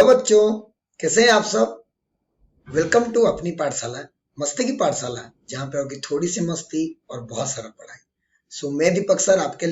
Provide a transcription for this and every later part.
Hello बच्चों, कैसे हैं आप सब। वेलकम टू अपनी पाठशाला, मस्ती की पाठशाला, जहाँ पे होगी थोड़ी सी मस्ती और बहुत सारा पढ़ाई। मैं दीपक सर आपके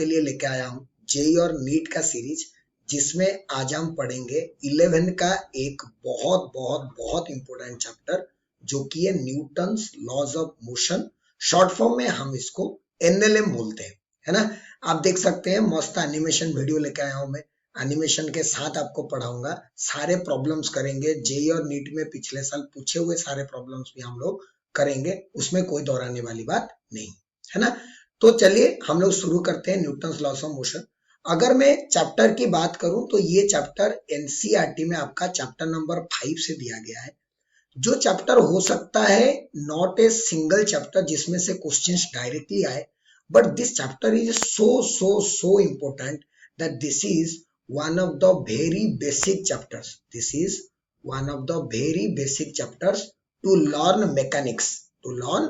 लिए लेके आया हूँ जेई और नीट का सीरीज, जिसमें आज हम पढ़ेंगे 11 का एक बहुत बहुत बहुत इंपॉर्टेंट चैप्टर, जो कि है Newton's laws of motion. Short form में हम इसको एनएलएम बोलते हैं, है ना। आप देख सकते हैं, मस्त एनिमेशन वीडियो लेके आया हूँ मैं। एनिमेशन के साथ आपको पढ़ाऊंगा, सारे प्रॉब्लम्स करेंगे। जेई और नीट में पिछले साल पूछे हुए सारे प्रॉब्लम्स भी हम लोग करेंगे, उसमें कोई दोहराने वाली बात नहीं, है ना। तो चलिए हम लोग शुरू करते हैं न्यूटन्स लॉस ऑफ मोशन। अगर मैं चैप्टर की बात करूं तो ये चैप्टर एनसीईआरटी में आपका चैप्टर नंबर 5 से दिया गया है। जो चैप्टर हो सकता है नॉट ए सिंगल चैप्टर जिसमें से क्वेश्चंस डायरेक्टली आए, but this chapter is so important that this is one of the very basic chapters. This is one of the very basic chapters to learn mechanics. To learn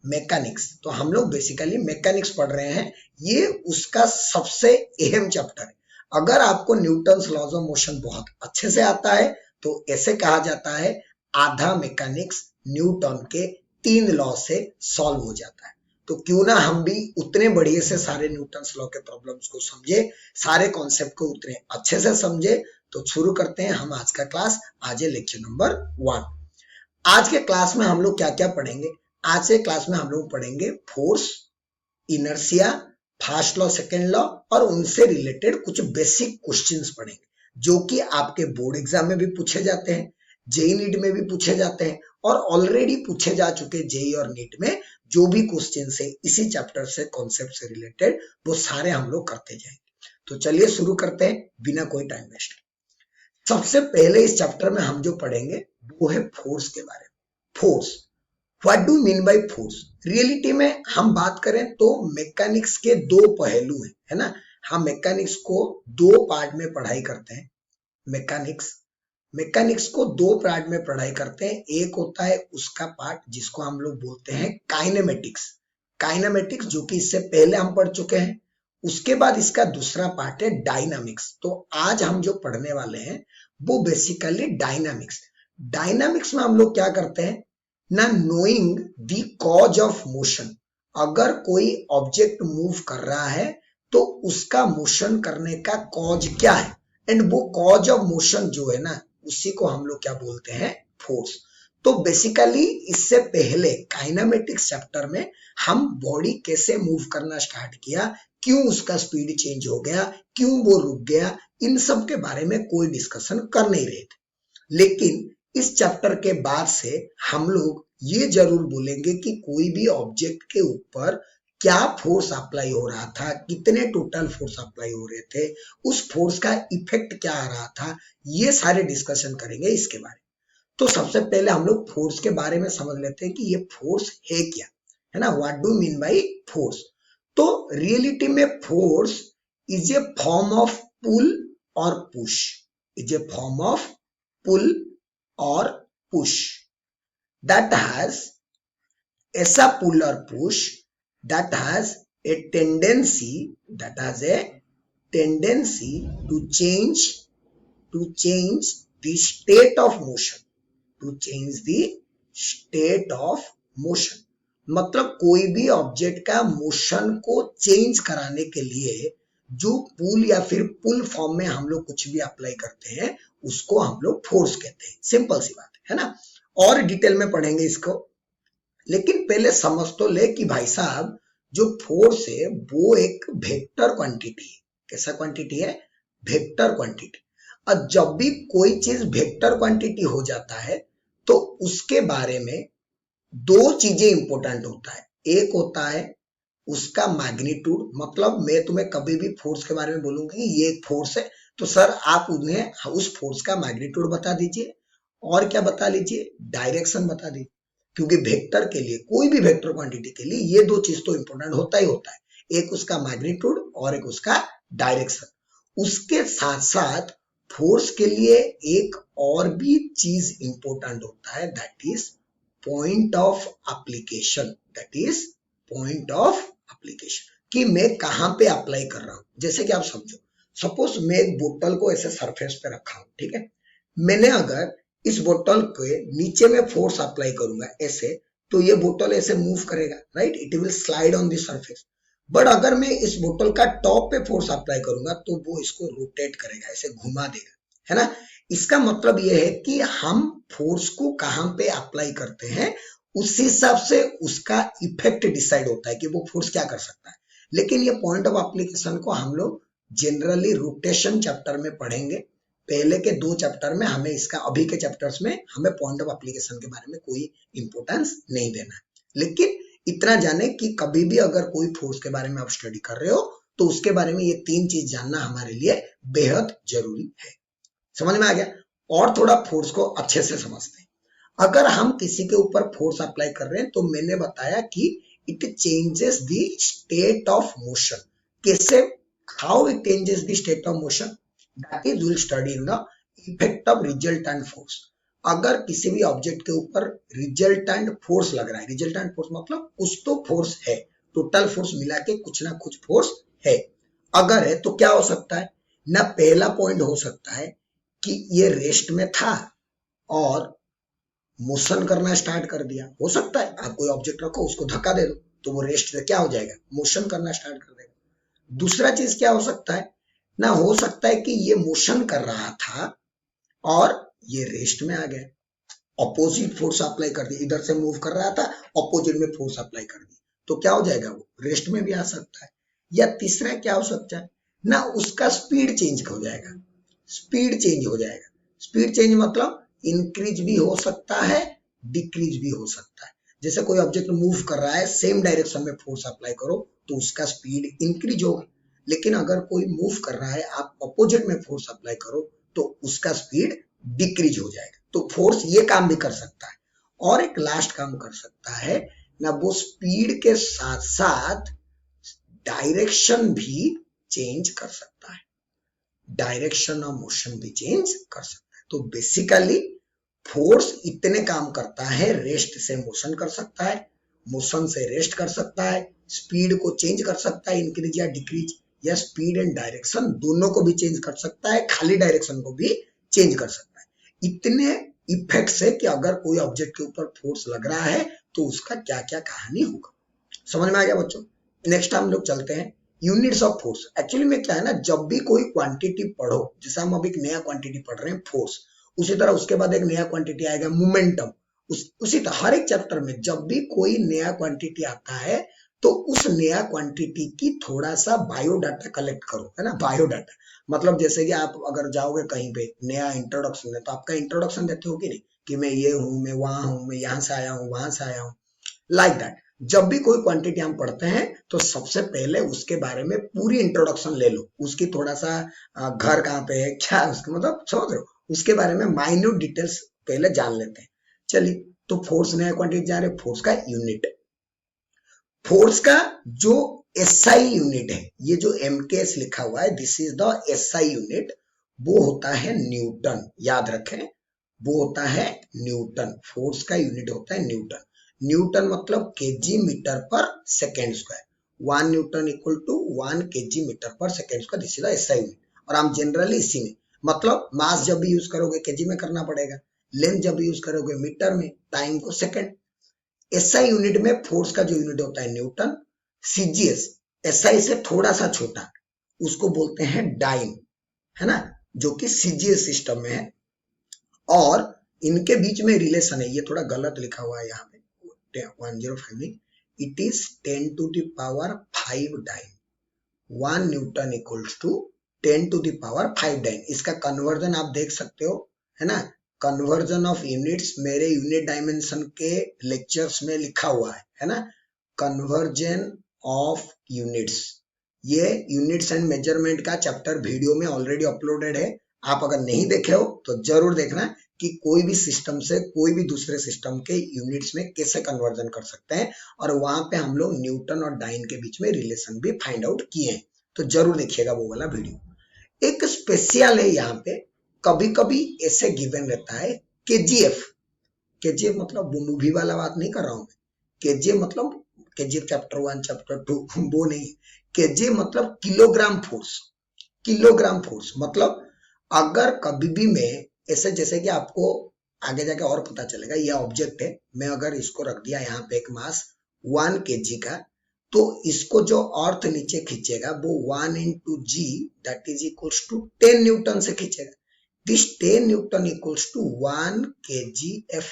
mechanics. तो हम लोग basically mechanics पढ़ रहे हैं, ये उसका सबसे अहम चैप्टर है। अगर आपको न्यूटन्स लॉज ऑफ मोशन बहुत अच्छे से आता है तो ऐसे कहा जाता है आधा मैकेनिक्स न्यूटन के 3 लॉ से सॉल्व हो जाता है। तो क्यों ना हम भी उतने बढ़िया से सारे न्यूटन्स लॉ के प्रॉब्लम्स को समझे, सारे कॉन्सेप्ट को उतने अच्छे से समझे। तो शुरू करते हैं हम आज का क्लास। आज है लेक्चर नंबर 1। आज के क्लास में हम लोग क्या क्या पढ़ेंगे। आज के क्लास में हम लोग पढ़ेंगे force, inertia, first law, second law, और उनसे रिलेटेड कुछ बेसिक क्वेश्चंस पढ़ेंगे, जो कि आपके बोर्ड एग्जाम में भी पूछे जाते हैं, जेई नीट में भी पूछे जाते हैं, और ऑलरेडी पूछे जा चुके जेई और नीट में जो भी क्वेश्चन है इसी चैप्टर से, कॉन्सेप्ट से रिलेटेड, वो सारे हम लोग करते जाएंगे। तो चलिए शुरू करते हैं बिना कोई टाइम वेस्ट। सबसे पहले इस चैप्टर में हम जो पढ़ेंगे वो है फोर्स के बारे में। Force, what do mean by force. Reality में हम बात करें तो मैकेनिक्स के 2 पहलू हैं, है ना। हम मैकेनिक्स को 2 पार्ट में पढ़ाई करते हैं। मैकेनिक्स को 2 पार्ट में पढ़ाई करते हैं। एक होता है उसका पार्ट जिसको हम लोग बोलते हैं काइनेमेटिक्स, जो कि इससे पहले हम पढ़ चुके हैं। उसके बाद इसका दूसरा पार्ट है डायनामिक्स। तो आज हम जो पढ़ने वाले हैं वो बेसिकली डायनामिक्स में हम लोग क्या करते हैं ना, knowing the cause of motion. अगर कोई ऑब्जेक्ट मूव कर रहा है तो उसका मोशन करने का कॉज क्या है, एंड वो कॉज ऑफ मोशन जो है ना, उसी को हम लोग क्या बोलते हैं, फोर्स। तो बेसिकली इससे पहले काइनेमेटिक्स चैप्टर में हम बॉडी कैसे मूव करना स्टार्ट किया, क्यों उसका स्पीड चेंज हो गया, क्यों वो रुक गया, इन सब के बारे में कोई डिस्कशन कर नहीं रहे थे। लेकिन इस चैप्टर के बाद से हम लोग ये जरूर बोलेंगे कि कोई भी ऑब्जेक्ट के ऊपर क्या फोर्स अप्लाई हो रहा था, कितने टोटल फोर्स अप्लाई हो रहे थे, उस फोर्स का इफेक्ट क्या आ रहा था, ये सारे डिस्कशन करेंगे इसके बारे में। तो सबसे पहले हम लोग फोर्स के बारे में समझ लेते हैं कि ये फोर्स है क्या, है ना। What do mean by force. तो रियलिटी में force is a form of pull और push, is a form of pull और पुश दैट हैज, ऐसा पुल और push that has a tendency to change the state of motion, मतलब कोई भी object का मोशन को चेंज कराने के लिए जो पुल या फिर पुल फॉर्म में हम लोग कुछ भी अप्लाई करते हैं उसको हम लोग फोर्स कहते हैं। सिंपल सी बात है ना। और डिटेल में पढ़ेंगे इसको, लेकिन पहले समझ तो ले कि भाई साहब जो फोर्स है वो एक वेक्टर क्वांटिटी है। कैसा क्वांटिटी है, वेक्टर क्वांटिटी। और जब भी कोई चीज वेक्टर क्वांटिटी हो जाता है तो उसके बारे में 2 चीजें इंपॉर्टेंट होता है। एक होता है उसका मैग्नीट्यूड, मतलब मैं तुम्हें कभी भी फोर्स के बारे में बोलूंगा कि ये एक फोर्स है तो सर आप उन्हें उस फोर्स का मैग्नीट्यूड बता दीजिए, और क्या बता लीजिए, डायरेक्शन बता दीजिए। क्योंकि वेक्टर के लिए, कोई भी वेक्टर क्वांटिटी के लिए ये 2 चीज तो इंपॉर्टेंट होता ही होता है, एक उसका मैग्नीट्यूड और एक उसका डायरेक्शन। उसके साथ साथ फोर्स के लिए एक और भी चीज इंपॉर्टेंट होता है, that is point of application. कि मैं कहां पे अप्लाई कर रहा हूं। जैसे कि आप समझो, सपोज मैं एक बोतल को ऐसे सरफेस पे रखा हूं, ठीक है। मैंने अगर इस बोतल के नीचे में फोर्स अप्लाई करूंगा ऐसे, तो ये बोतल ऐसे मूव करेगा, right, it will slide on the surface. But अगर मैं इस बोतल का टॉप पे फोर्स अप्लाई करूंगा तो वो इसको रोटेट करेगा, ऐसे घुमा देगा, है ना। इसका मतलब ये है कि हम फोर्स को कहां पे अप्लाई करते हैं, उस हिसाब से उसका इफेक्ट डिसाइड होता है कि वो फोर्स क्या कर सकता है। लेकिन ये पॉइंट ऑफ एप्लीकेशन को हम लोग जनरली रोटेशन चैप्टर में पढ़ेंगे। पहले के 2 चैप्टर में हमें इसका, अभी के चैप्टर्स में हमें पॉइंट ऑफ एप्लीकेशन के बारे में कोई इंपोर्टेंस नहीं देना है। लेकिन इतना जाने कि कभी भी अगर कोई फोर्स के बारे में आप स्टडी कर रहे हो तो उसके बारे में ये 3 चीज जानना हमारे लिए बेहद जरूरी है। समझ में आ गया। और थोड़ा फोर्स को अच्छे से समझते हैं। अगर हम किसी के ऊपर फोर्स अप्लाई कर रहे हैं तो मैंने बताया कि it changes the state of motion. कैसे, how it changes the state of motion, that is will study in the effect of resultant force. अगर किसी भी ऑब्जेक्ट के ऊपर रिजल्टेंट फोर्स लग रहा है, रिजल्टेंट फोर्स मतलब कुछ तो फोर्स है, टोटल फोर्स मिला के कुछ ना कुछ फोर्स है, अगर है तो क्या हो सकता है ना। पहला पॉइंट हो सकता है कि ये रेस्ट में था और मोशन करना स्टार्ट कर दिया। हो सकता है आप कोई ऑब्जेक्ट रखो, उसको धक्का दे दो तो वो रेस्ट से क्या हो जाएगा, मोशन करना स्टार्ट कर देगा। दूसरा चीज क्या हो सकता है ना, हो सकता है कि ये मोशन कर रहा था और ये रेस्ट में आ गया, ऑपोजिट फोर्स अप्लाई कर दी, इधर से मूव कर रहा था, ऑपोजिट में फोर्स अप्लाई कर दी, तो क्या हो जाएगा, वो रेस्ट में भी आ सकता है। या तीसरा क्या हो सकता है ना, उसका स्पीड चेंज हो जाएगा, स्पीड चेंज हो जाएगा। स्पीड चेंज मतलब इंक्रीज भी हो सकता है, डिक्रीज भी हो सकता है। जैसे कोई ऑब्जेक्ट मूव कर रहा है, सेम डायरेक्शन में फोर्स अप्लाई करो तो उसका स्पीड इंक्रीज होगा। लेकिन अगर कोई मूव कर रहा है, आप अपोजिट में फोर्स अप्लाई करो तो उसका स्पीड डिक्रीज हो जाएगा। तो फोर्स ये काम भी कर सकता है। और एक लास्ट काम कर सकता है ना, वो स्पीड के साथ साथ डायरेक्शन भी चेंज कर सकता है, डायरेक्शन ऑफ मोशन भी चेंज कर सकता है। तो बेसिकली फोर्स इतने काम करता है, रेस्ट से मोशन कर सकता है, मोशन से रेस्ट कर सकता है, स्पीड को चेंज कर सकता है, इंक्रीज या डिक्रीज, या स्पीड एंड डायरेक्शन दोनों को भी चेंज कर सकता है, खाली डायरेक्शन को भी चेंज कर सकता है। इतने इफेक्ट्स है कि अगर कोई ऑब्जेक्ट के ऊपर फोर्स लग रहा है तो उसका क्या क्या कहानी होगा। समझ में आ गया बच्चों। नेक्स्ट हम लोग चलते हैं यूनिट्स ऑफ फोर्स। एक्चुअली में क्या है ना, जब भी कोई क्वांटिटी पढ़ो, जैसे हम अभी एक नया क्वांटिटी पढ़ रहे हैं फोर्स, उसी तरह उसके बाद एक नया क्वांटिटी आएगा मोमेंटम। उसी तरह हर एक चैप्टर में जब भी कोई नया क्वांटिटी आता है तो उस नया क्वांटिटी की थोड़ा सा बायोडाटा कलेक्ट करो, है ना। बायोडाटा मतलब जैसे कि आप अगर जाओगे कहीं पे, नया इंट्रोडक्शन है तो आपका इंट्रोडक्शन देते हो कि नहीं, कि मैं ये हूं, मैं वहां हूं, मैं यहाँ से आया हूँ, वहां से आया हूँ, लाइक दैट। जब भी कोई क्वांटिटी हम पढ़ते हैं तो सबसे पहले उसके बारे में पूरी इंट्रोडक्शन ले लो, उसकी थोड़ा सा घर कहाँ पे है, क्या उसका मतलब, समझ रहे हो, उसके बारे में माइन्यूट डिटेल्स पहले जान लेते हैं। चलिए, तो फोर्स नया क्वांटिटी जा रहे, फोर्स का यूनिट, फोर्स का जो एसआई यूनिट है, ये जो एमकेएस लिखा हुआ है, this is the SI unit, वो होता है न्यूटन। याद रखें, वो होता है न्यूटन, फोर्स का यूनिट होता है न्यूटन। न्यूटन मतलब KG metre per second square, 1 Newton equal to 1 KG metre per second square, this is the SI unit. और हम जनरली इसी में, मतलब मास जब भी यूज करोगे केजी में करना पड़ेगा, लेंथ जब भी यूज करोगे मीटर में, टाइम को सेकेंड। एसआई यूनिट में फोर्स का जो यूनिट होता है न्यूटन। सीजीएस एसआई से थोड़ा सा छोटा, उसको बोलते हैं डाइन, है ना, जो कि सीजीएस सिस्टम में है। और इनके बीच में रिलेशन है, ये थोड़ा गलत लिखा हुआ है यहाँ पे 1005 में, it is 10 to the power 5 dyne, 1 newton equals to 10 to the power 5 dyne. इसका कन्वर्जन आप देख सकते हो, है ना, कन्वर्जन ऑफ यूनिट्स मेरे यूनिट डायमेंशन के लेक्चर्स में लिखा हुआ है ना, कन्वर्जन ऑफ यूनिट्स। ये यूनिट्स एंड मेजरमेंट का चैप्टर वीडियो में ऑलरेडी अपलोडेड है, आप अगर नहीं देखे हो तो जरूर देखना कि कोई भी सिस्टम से कोई भी दूसरे सिस्टम के यूनिट्स में कैसे कन्वर्जन कर सकते हैं। और वहां पे हम लोग न्यूटन और डाइन के बीच में रिलेशन भी फाइंड आउट किए हैं, तो जरूर देखिएगा वो वाला वीडियो। एक स्पेशल है यहाँ पे, कभी कभी ऐसे गिवन रहता है केजीएफ। केजीएफ मतलब वो मूवी वाला बात नहीं कर रहा हूं मैं, केजीएफ मतलब केजीएफ चैप्टर 1 चैप्टर 2 वो नहीं, केजीएफ मतलब किलोग्राम फोर्स। Kilogram force. मतलब अगर कभी भी मैं ऐसे, जैसे कि आपको आगे जाके और पता चलेगा, ये ऑब्जेक्ट है, मैं अगर इसको रख दिया यहाँ पे एक मास 1 kg का, तो इसको जो अर्थ नीचे खींचेगा वो 1 into g that is equals to 10 newton से खींचेगा। This 10 newton equals to 1 kgf।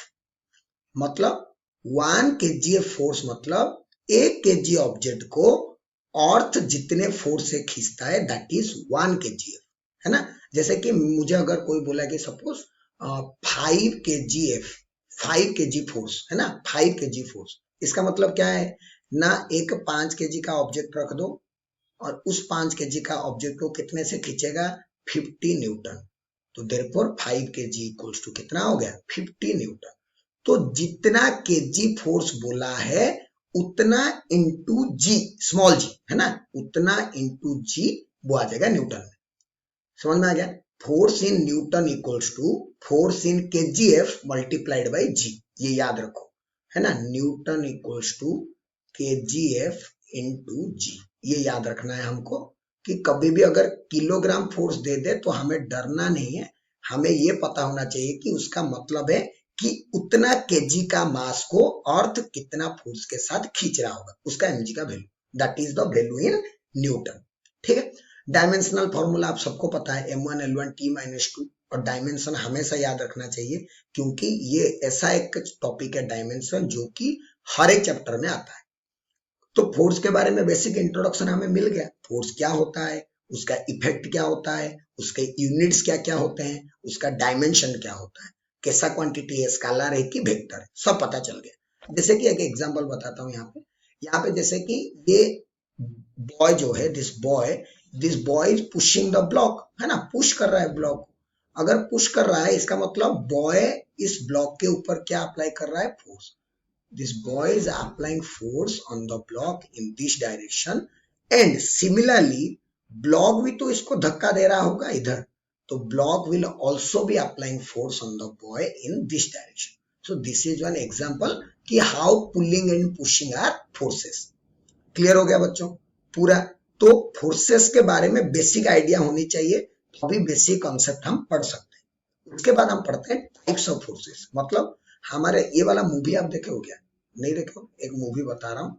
मतलब 1 kgf फोर्स मतलब 1 kg ऑब्जेक्ट को अर्थ जितने फोर्स से खींचता है दैट इज 1 kgf, है ना। जैसे कि मुझे अगर कोई बोला कि सपोज 5 kgf, 5 kg फोर्स, है ना, 5 kg फोर्स, इसका मतलब क्या है ना, एक 5 kg का ऑब्जेक्ट रख दो और उस 5 kg का ऑब्जेक्ट को कितने से खींचेगा, 50 न्यूटन। तो देयरफॉर 5 kg इक्वल्स टू कितना हो गया, 50 न्यूटन। तो जितना केजी फोर्स बोला है उतना इंटू जी, स्मॉल जी, है ना, उतना इंटू जी वो आ जाएगा न्यूटन में। समझ में आ गया। Force in Newton equals to force in KGF multiplied by G, ये याद रखो, है ना। Newton equals to KGF into G, ये याद रखना है हमको कि कभी भी अगर किलोग्राम फोर्स दे दे तो हमें डरना नहीं है, हमें ये पता होना चाहिए कि उसका मतलब है कि उतना केजी का मास को अर्थ कितना फोर्स के साथ खींच रहा होगा, उसका एमजी का value, that is the value in newton. ठीक है। डायमेंशनल फॉर्मूला आप सबको पता है, m1 l1 t-2, और डायमेंशन हमेशा याद रखना चाहिए क्योंकि ये ऐसा एक टॉपिक है डायमेंशन जो कि हर एक चैप्टर में आता है। तो फोर्स के बारे में बेसिक इंट्रोडक्शन हमें मिल गया, फोर्स क्या होता है, उसका इफेक्ट क्या होता है, उसके यूनिट्स क्या क्या होते हैं, उसका डायमेंशन क्या होता है, कैसा क्वांटिटी है, स्केलर है कि वेक्टर है, सब पता चल गया। जैसे कि एक एग्जांपल बताता हूँ यहाँ पे जैसे कि ये बॉय जो है, this boy is pushing the block, है ना, पुश कर रहा है ब्लॉक। अगर पुश कर रहा है इसका मतलब बॉय इस ब्लॉक के ऊपर क्या अप्लाई कर रहा है, force. This boy is applying force on the block in this direction and similarly block भी तो इसको धक्का दे रहा होगा इधर, तो block will also be applying force on the boy in this direction. So this is one example कि how pulling and pushing are forces. Clear हो गया बच्चों पूरा। तो फोर्सेस के बारे में बेसिक आइडिया होनी चाहिए, तो अभी बेसिक कॉन्सेप्ट हम पढ़ सकते हैं। उसके बाद हम पढ़ते हैं टाइप्स ऑफ फोर्सेस। मतलब हमारे ये वाला मूवी आप देखे हो क्या, नहीं देखे हो, एक मूवी बता रहा हूं,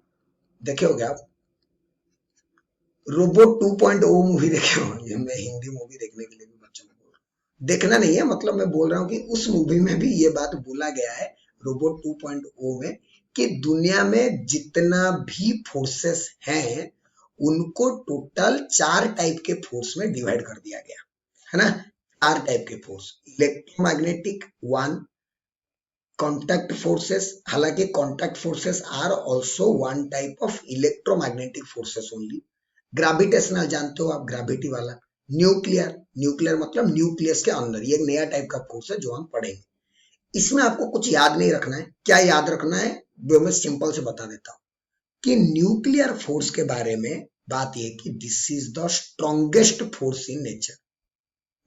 देखे हो क्या आप, रोबोट 2.0 मूवी देखे हो। ये मैं हिंदी मूवी देखने के लिए भी बच्चों को बोल रहा हूं, देखना नहीं है, मतलब मैं बोल रहा हूँ कि उस मूवी में भी ये बात बोला गया है रोबोट 2.0 में कि दुनिया में जितना भी फोर्सेस हैं उनको टोटल 4 टाइप के फोर्स में डिवाइड कर दिया गया, है ना। 4 टाइप के फोर्स, इलेक्ट्रोमैग्नेटिक 1, कॉन्टैक्ट फोर्सेस, हालांकि contact forces are also one type of electromagnetic forces only. Gravitational जानते हो आप, ग्रेविटी वाला। न्यूक्लियर, न्यूक्लियर मतलब न्यूक्लियस के अंदर, ये एक नया टाइप का फोर्स है जो हम पढ़ेंगे। इसमें आपको कुछ याद नहीं रखना है, क्या याद रखना है वो मैं सिंपल से बता देता हूँ कि न्यूक्लियर फोर्स के बारे में बात यह कि this is the strongest force in nature,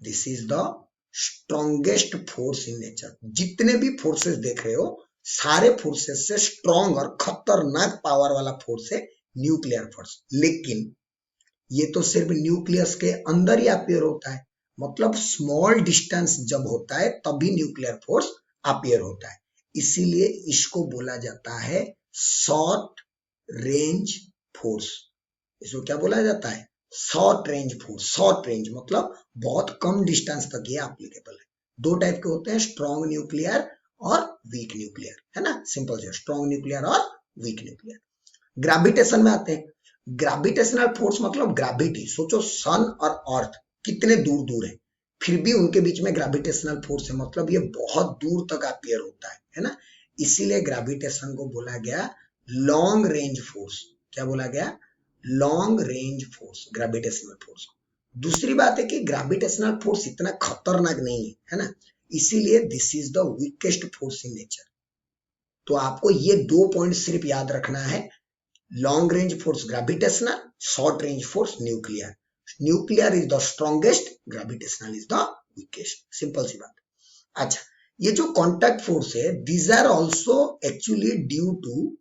this is the strongest force in nature. जितने भी फोर्सेस देख रहे हो सारे फोर्सेस से स्ट्रॉन्ग और खतरनाक पावर वाला फोर्स है न्यूक्लियर फोर्स। लेकिन ये तो सिर्फ न्यूक्लियस के अंदर ही अपीयर होता है, मतलब स्मॉल डिस्टेंस जब होता है तभी न्यूक्लियर फोर्स अपीयर होता है, इसीलिए इसको बोला जाता है शॉर्ट रेंज फोर्स। इसको क्या बोला जाता है, short range force. Short range मतलब बहुत कम डिस्टेंस तक ये एप्लीकेबल है। 2 टाइप के होते हैं, स्ट्रॉन्ग न्यूक्लियर और वीक न्यूक्लियर, है ना, सिंपल से स्ट्रॉन्ग न्यूक्लियर और वीक न्यूक्लियर। ग्रेविटेशन में आते हैं, ग्रेविटेशनल फोर्स मतलब ग्रेविटी, सोचो सन और अर्थ कितने दूर दूर है, फिर भी उनके बीच में ग्रेविटेशनल फोर्स है, मतलब ये बहुत दूर तक अपीयर होता है ना, इसीलिए ग्रेविटेशन को बोला गया लॉन्ग रेंज फोर्स। क्या बोला गया, long range force, gravitational force. दूसरी बात है कि ग्रेविटेशनल फोर्स इतना खतरनाक नहीं है, है ना, इसीलिए this is the weakest force in nature. तो आपको ये 2 पॉइंट सिर्फ याद रखना है, long range force gravitational, short range force nuclear. Nuclear is the strongest, gravitational is the weakest, simple सी बात। अच्छा, ये जो कॉन्टैक्ट फोर्स है these are also actually due to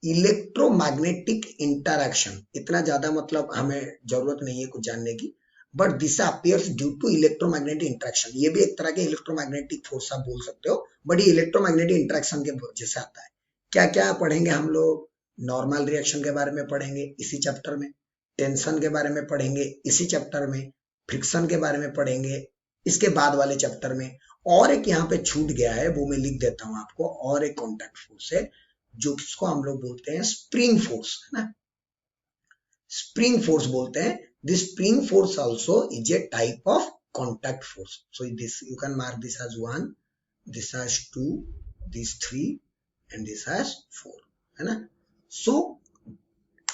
electromagnetic interaction. इतना ज्यादा मतलब हमें जरूरत नहीं है कुछ जानने की, but this appears due to electromagnetic interaction. ये भी एक तरह के इलेक्ट्रोमैग्नेटिक फोर्स आप बोल सकते हो, बट ये इलेक्ट्रोमैग्नेटिक इंट्रैक्शन के वजह से आता है। क्या क्या पढ़ेंगे हम लोग? नॉर्मल रिएक्शन के बारे में पढ़ेंगे इसी चैप्टर में, टेंशन के बारे में पढ़ेंगे इसी चैप्टर में, फ्रिक्शन के बारे में पढ़ेंगे इसके बाद वाले चैप्टर में। और एक यहाँ पे छूट गया है, वो मैं लिख देता हूं आपको, और एक कॉन्टैक्ट फोर्स है जो किसको हम लोग बोलते हैं स्प्रिंग फोर्स, है ना, स्प्रिंग फोर्स बोलते हैं। This spring force also is a type of contact force. So this you can mark this as 1, this as 2, this 3 and this as 4, है ना। सो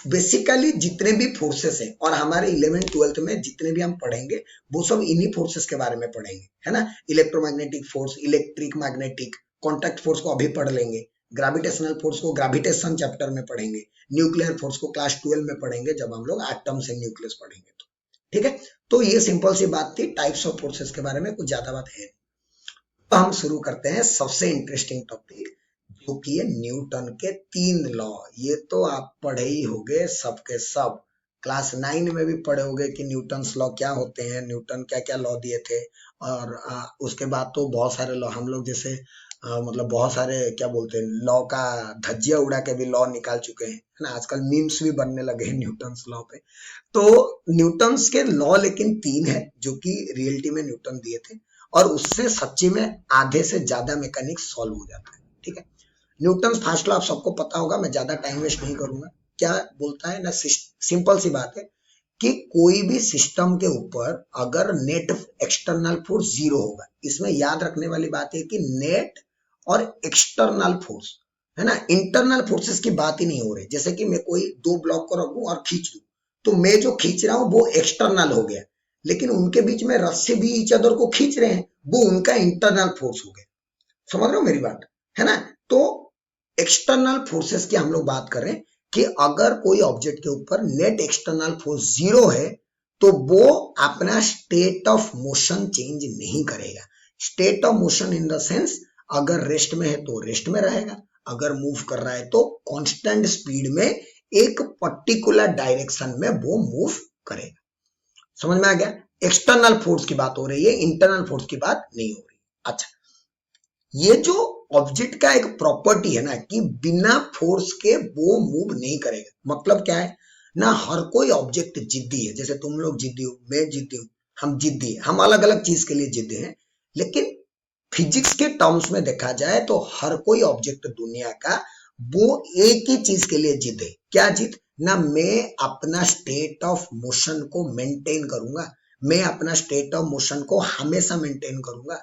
बेसिकली जितने भी फोर्सेस है, और हमारे 11th 12th में जितने भी हम पढ़ेंगे वो सब इन्हीं फोर्सेस के बारे में पढ़ेंगे, है ना। Electromagnetic force, electric magnetic, contact force को अभी पढ़ लेंगे, ग्रेविटेशनल फोर्स को ग्रेविटेशन चैप्टर में पढ़ेंगे, न्यूक्लियर फोर्स को क्लास 12 में पढ़ेंगे जब हम लोग एटम्स एंड न्यूक्लियस पढ़ेंगे तो, ठीक है। तो ये सिंपल सी बात थी टाइप्स ऑफ फोर्सेस के बारे में, कुछ ज्यादा बात है। तो हम शुरू करते हैं सबसे इंटरेस्टिंग टॉपिक, जो कि है न्यूटन के 3 लॉ। ये तो आप पढ़े ही होंगे सबके सब, क्लास 9 में भी पढ़े होंगे कि न्यूटन्स लॉ क्या होते हैं, न्यूटन क्या क्या लॉ दिए थे। और उसके बाद तो बहुत सारे लॉ हम लोग जैसे मतलब बहुत सारे क्या बोलते हैं लॉ का धज्जिया उड़ा के भी लॉ निकाल चुके हैं, है ना। आजकल मीम्स भी बनने लगे हैं न्यूटन्स लॉ पे। तो न्यूटन्स के लॉ लेकिन 3 है जो कि रियलिटी में न्यूटन दिए थे, और उससे सच्ची में आधे से ज्यादा मैकेनिक्स सॉल्व हो जाता है, ठीक है। न्यूटन फर्स्ट लॉ आप सबको पता होगा, मैं ज्यादा टाइम वेस्ट नहीं करूंगा। क्या बोलता है ना, सिंपल सी बात है कि कोई भी सिस्टम के ऊपर अगर नेट एक्सटर्नल फोर्स 0 होगा, इसमें याद रखने वाली बात है कि नेट और एक्सटर्नल फोर्स, है ना, इंटरनल फोर्सेस की बात ही नहीं हो रही। जैसे कि मैं कोई 2 ब्लॉक को रखूं और खींच दूं, तो मैं जो खींच रहा हूं वो एक्सटर्नल हो गया, लेकिन उनके बीच में रस्सी भी ईच अदर को खींच रहे हैं, वो उनका इंटरनल फोर्स हो गया। समझ रहे हो मेरी बात, है ना। तो एक्सटर्नल फोर्सेस की हम लोग बात करें कि अगर कोई ऑब्जेक्ट के ऊपर नेट एक्सटर्नल फोर्स 0 है तो वो अपना स्टेट ऑफ मोशन चेंज नहीं करेगा। State of motion in the sense, अगर रेस्ट में है तो रेस्ट में रहेगा, अगर मूव कर रहा है तो कांस्टेंट स्पीड में एक पर्टिकुलर डायरेक्शन में वो मूव करेगा। समझ में आ गया? एक्सटर्नल फोर्स की बात हो रही है, इंटरनल फोर्स की बात नहीं हो रही। अच्छा, ये जो ऑब्जेक्ट का एक प्रॉपर्टी है ना कि बिना फोर्स के वो मूव नहीं करेगा। मतलब क्या है ना, हर कोई ऑब्जेक्ट जिद्दी है, जैसे तुम लोग जिद्दी हो, मैं जिद्दी हूं, हम जिद्दी है, हम अलग अलग चीज के लिए जिद्दी हैं। लेकिन फिजिक्स के टर्म्स में देखा जाए तो हर कोई ऑब्जेक्ट दुनिया का वो एक ही चीज के लिए जिद है। क्या जिद? ना मैं अपना स्टेट ऑफ मोशन को मेंटेन करूंगा, मैं अपना स्टेट ऑफ मोशन को हमेशा मेंटेन करूंगा।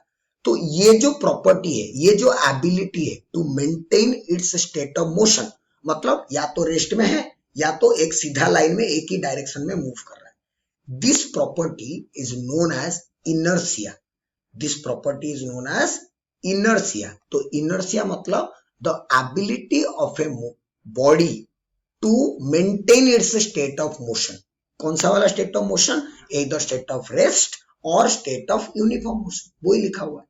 तो ये जो प्रॉपर्टी है, ये जो एबिलिटी है to maintain its state of motion, मतलब या तो रेस्ट में है या तो एक सीधा लाइन में एक ही डायरेक्शन में मूव कर रहा है। This property is known as inertia. This property is known as inertia. तो इनर्शिया मतलब the ability of a body to maintain its state of motion. कौन सा वाला state of motion? either state of rest और state of uniform motion, वही लिखा हुआ है।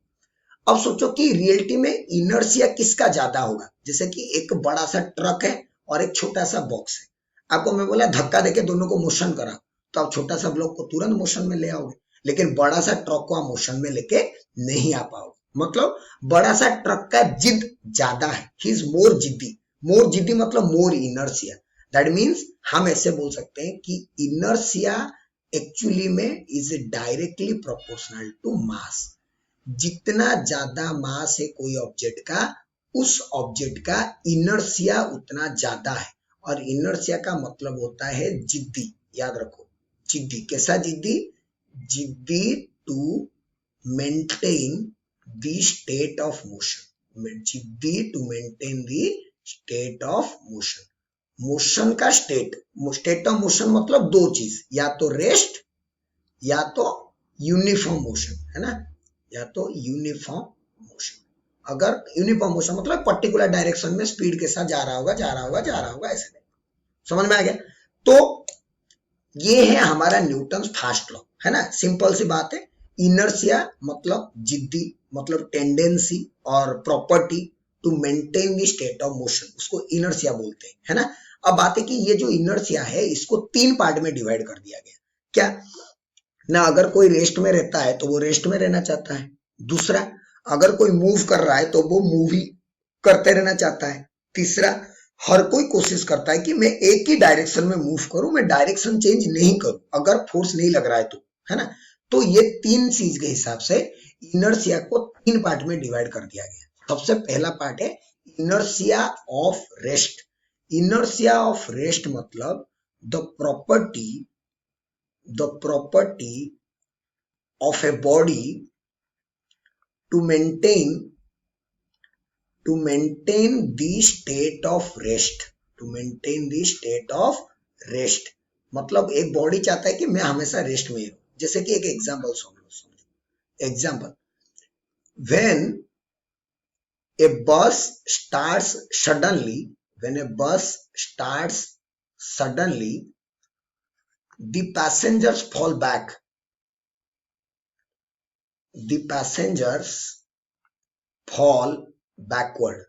अब सोचो कि रियलिटी में इनर्शिया किसका ज्यादा होगा। जैसे कि एक बड़ा सा ट्रक है और एक छोटा सा बॉक्स है, आपको मैं बोला धक्का देके दोनों को मोशन करा, तो आप छोटा सा ब्लॉक को तुरंत मोशन में ले आओगे, लेकिन बड़ा सा ट्रक को आप मोशन में लेके नहीं आ पाओगे। मतलब बड़ा सा ट्रक का जिद ज्यादा है, ही इज मोर जिद्दी। मोर जिद्दी मतलब मोर इनर्शिया। दैट मीन्स हम ऐसे बोल सकते हैं कि इनर्शिया एक्चुअली में is directly proportional to mass. जितना ज्यादा मास है कोई ऑब्जेक्ट का, उस ऑब्जेक्ट का इनर्शिया उतना ज्यादा है। और इनर्शिया का मतलब होता है जिद्दी। याद रखो, जिद्दी। कैसा जिद्दी? जिद्दी to maintain the state of motion. जिद्दी to maintain the state of motion. Motion का स्टेट, स्टेट ऑफ मोशन मतलब दो चीज, या तो रेस्ट या तो यूनिफॉर्म मोशन, है ना, या तो यूनिफॉर्म मोशन। अगर यूनिफॉर्म मोशन मतलब पर्टिकुलर डायरेक्शन में स्पीड के साथ जा रहा होगा, जा रहा होगा, जा रहा होगा, ऐसे। समझ में आ गया? तो ये है हमारा न्यूटन फर्स्ट लॉ, है ना। सिंपल सी बात है। इनर्शिया मतलब जिद्दी, मतलब टेंडेंसी और property to maintain the state of motion, उसको इनर्शिया बोलते हैं, है ना। अब बात है कि ये जो इनर्शिया है इसको 3 पार्ट में डिवाइड कर दिया गया। क्या? ना अगर कोई रेस्ट में रहता है तो वो रेस्ट में रहना चाहता है। दूसरा, अगर कोई मूव कर रहा है तो वो मूव ही करते रहना चाहता है। तीसरा, हर कोई कोशिश करता है कि मैं एक ही डायरेक्शन में मूव करूं, मैं डायरेक्शन चेंज नहीं करूं अगर फोर्स नहीं लग रहा है तो, है ना। तो ये तीन चीज के हिसाब से इनर्शिया को तीन पार्ट में डिवाइड कर दिया गया। सबसे पहला पार्ट है inertia of rest. Inertia of rest मतलब the property of a body to maintain the state of rest। मतलब एक बॉडी चाहता है कि मैं हमेशा रेस्ट में ही रहूं। जैसे कि एक एग्जांपल समझो। Example, when a bus starts suddenly the passengers fall back। The passengers fall backward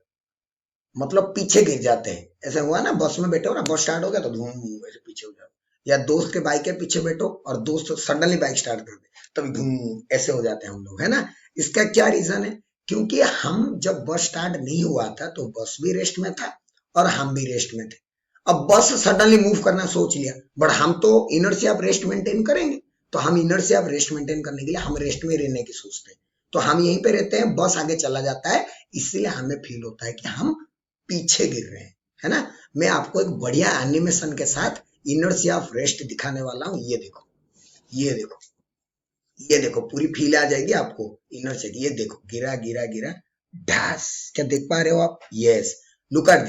मतलब पीछे गिर जाते हैं। ऐसे हुआ ना, बस में बैठे हो ना, बस स्टार्ट हो गया तो धूम ऐसे पीछे हो जाओ, या दोस्त के बाइक के पीछे बैठो और दोस्त सडनली बाइक स्टार्ट कर दे तभी धूम ऐसे हो जाते हैं हम लोग, है ना। इसका क्या रीजन है? क्योंकि हम जब बस स्टार्ट नहीं हुआ था तो बस भी रेस्ट में था और हम भी रेस्ट में थे। अब बस सडनली मूव करना सोच लिया, बट हम तो इनर्शिया ऑफ रेस्ट मेंटेन करेंगे, तो हम इनर्शिया ऑफ रेस्ट मेंटेन करने के लिए हम रेस्ट में रहने की सोचते हैं, तो हम यहीं पे रहते हैं, बस आगे चला जाता है, इसीलिए हमें फील होता है कि हम पीछे गिर रहे हैं, है ना। मैं आपको एक बढ़िया एनिमेशन के साथ इनर्शिया ऑफ रेस्ट दिखाने वाला हूं। ये देखो, ये देखो, ये देखो, पूरी फील आ जाएगी आपको इनर्शिया की। ये देखो, गिरा गिरा गिरा, ढास। क्या देख पा रहे हो आप? यस, लुक एट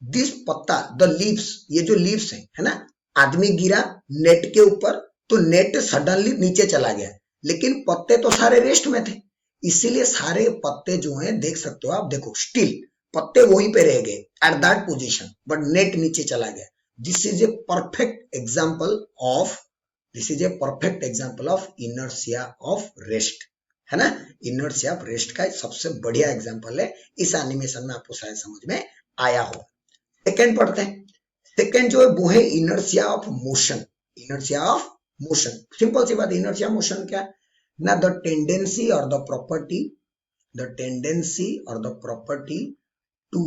दिस पत्ता, द लीव्स, ये जो लीव्स है ना, आदमी गिरा नेट के ऊपर तो नेट सडनली नीचे चला गया, लेकिन पत्ते तो सारे रेस्ट में थे, इसीलिए सारे पत्ते जो हैं देख सकते हो आप, देखो स्टिल पत्ते वहीं पे रह गए at that position, but net नीचे चला गया। This is a perfect example of inertia of rest, है ना। इनर्शिया ऑफ रेस्ट का सबसे बढ़िया एग्जांपल है। इस एनिमेशन में आपको शायद समझ में आया हो। सेकंड पढ़ते हैं। सेकंड जो है वो है inertia of motion. Inertia of motion, simple सी बात, इनर्शिया मोशन क्या है ना, द टेंडेंसी और the property to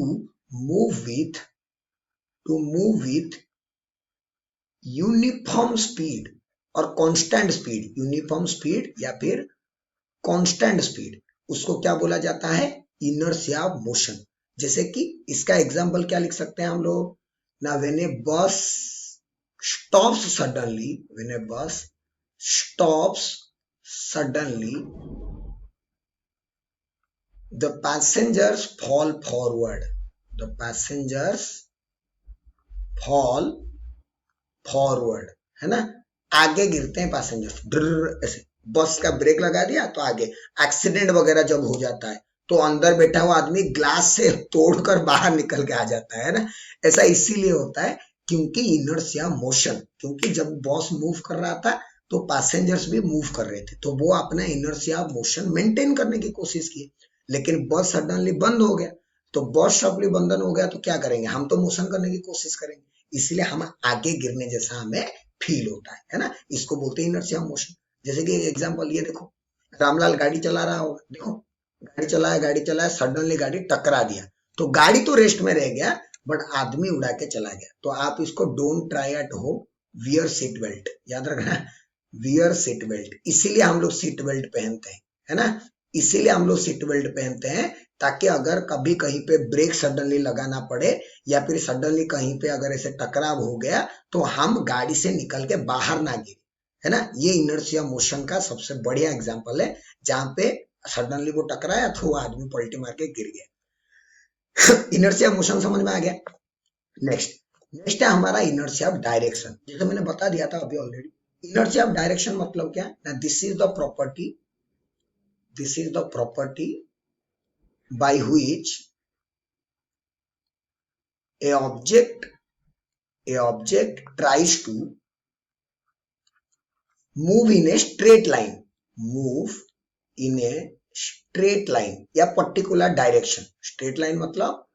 move with uniform speed और कांस्टेंट स्पीड। यूनिफॉर्म स्पीड या फिर कांस्टेंट स्पीड, उसको क्या बोला जाता है? Inertia of motion. जैसे कि इसका एग्जांपल क्या लिख सकते हैं हम लोग ना, व्हेन ए बस stops suddenly the passengers fall forward है ना, आगे गिरते हैं पैसेंजर्स, ड्र ऐसे। बस का ब्रेक लगा दिया तो आगे। एक्सीडेंट वगैरह जब हो जाता है तो अंदर बैठा हुआ आदमी ग्लास से तोड़कर बाहर निकल के आ जाता है ना। ऐसा इसीलिए होता है क्योंकि इनर्शिया मोशन, क्योंकि जब बस मूव कर रहा था तो पैसेंजर्स भी मूव कर रहे थे, तो वो अपना इनर्शिया मोशन मेंटेन करने की कोशिश की। लेकिन बस सडनली बंद हो गया, तो बस सडनली बंधन हो गया तो क्या करेंगे? हम तो मोशन करने की कोशिश करेंगे, इसलिए हम आगे गिरने जैसा हमें फील होता है ना। इसको बोलते हैं इनर्शिया मोशन। जैसे कि एग्जांपल ये देखो, रामलाल गाड़ी चला रहा होगा, देखो गाड़ी चलाया, सडनली गाड़ी टकरा दिया, तो गाड़ी तो रेस्ट में रह गया बट आदमी उड़ा के चला गया। तो आप इसको don't try at home, wear seat belt, याद रखना, वियर सीट बेल्ट। इसीलिए हम लोग सीट बेल्ट पहनते हैं, है ना। इसीलिए हम लोग सीट बेल्ट पहनते हैं ताकि अगर कभी कहीं पे ब्रेक सडनली लगाना पड़े या फिर सडनली कहीं पे अगर ऐसे टकराव हो गया तो हम गाड़ी से निकल के बाहर ना गिरे, है ना। ये इनर्शिया मोशन का सबसे बढ़िया एग्जांपल है, जहां पे सडनली वो टकराया तो वो आदमी पलटी मार के गिर गया। इनर्शिया मोशन समझ में आ गया। नेक्स्ट है हमारा इनर्शिया ऑफ डायरेक्शन। जैसे मैंने बता दिया था अभी ऑलरेडी, इनर्शिया ऑफ डायरेक्शन मतलब क्या ना, this is the property by which a object tries to move in a straight line या पर्टिकुलर डायरेक्शन। स्ट्रेट लाइन मतलब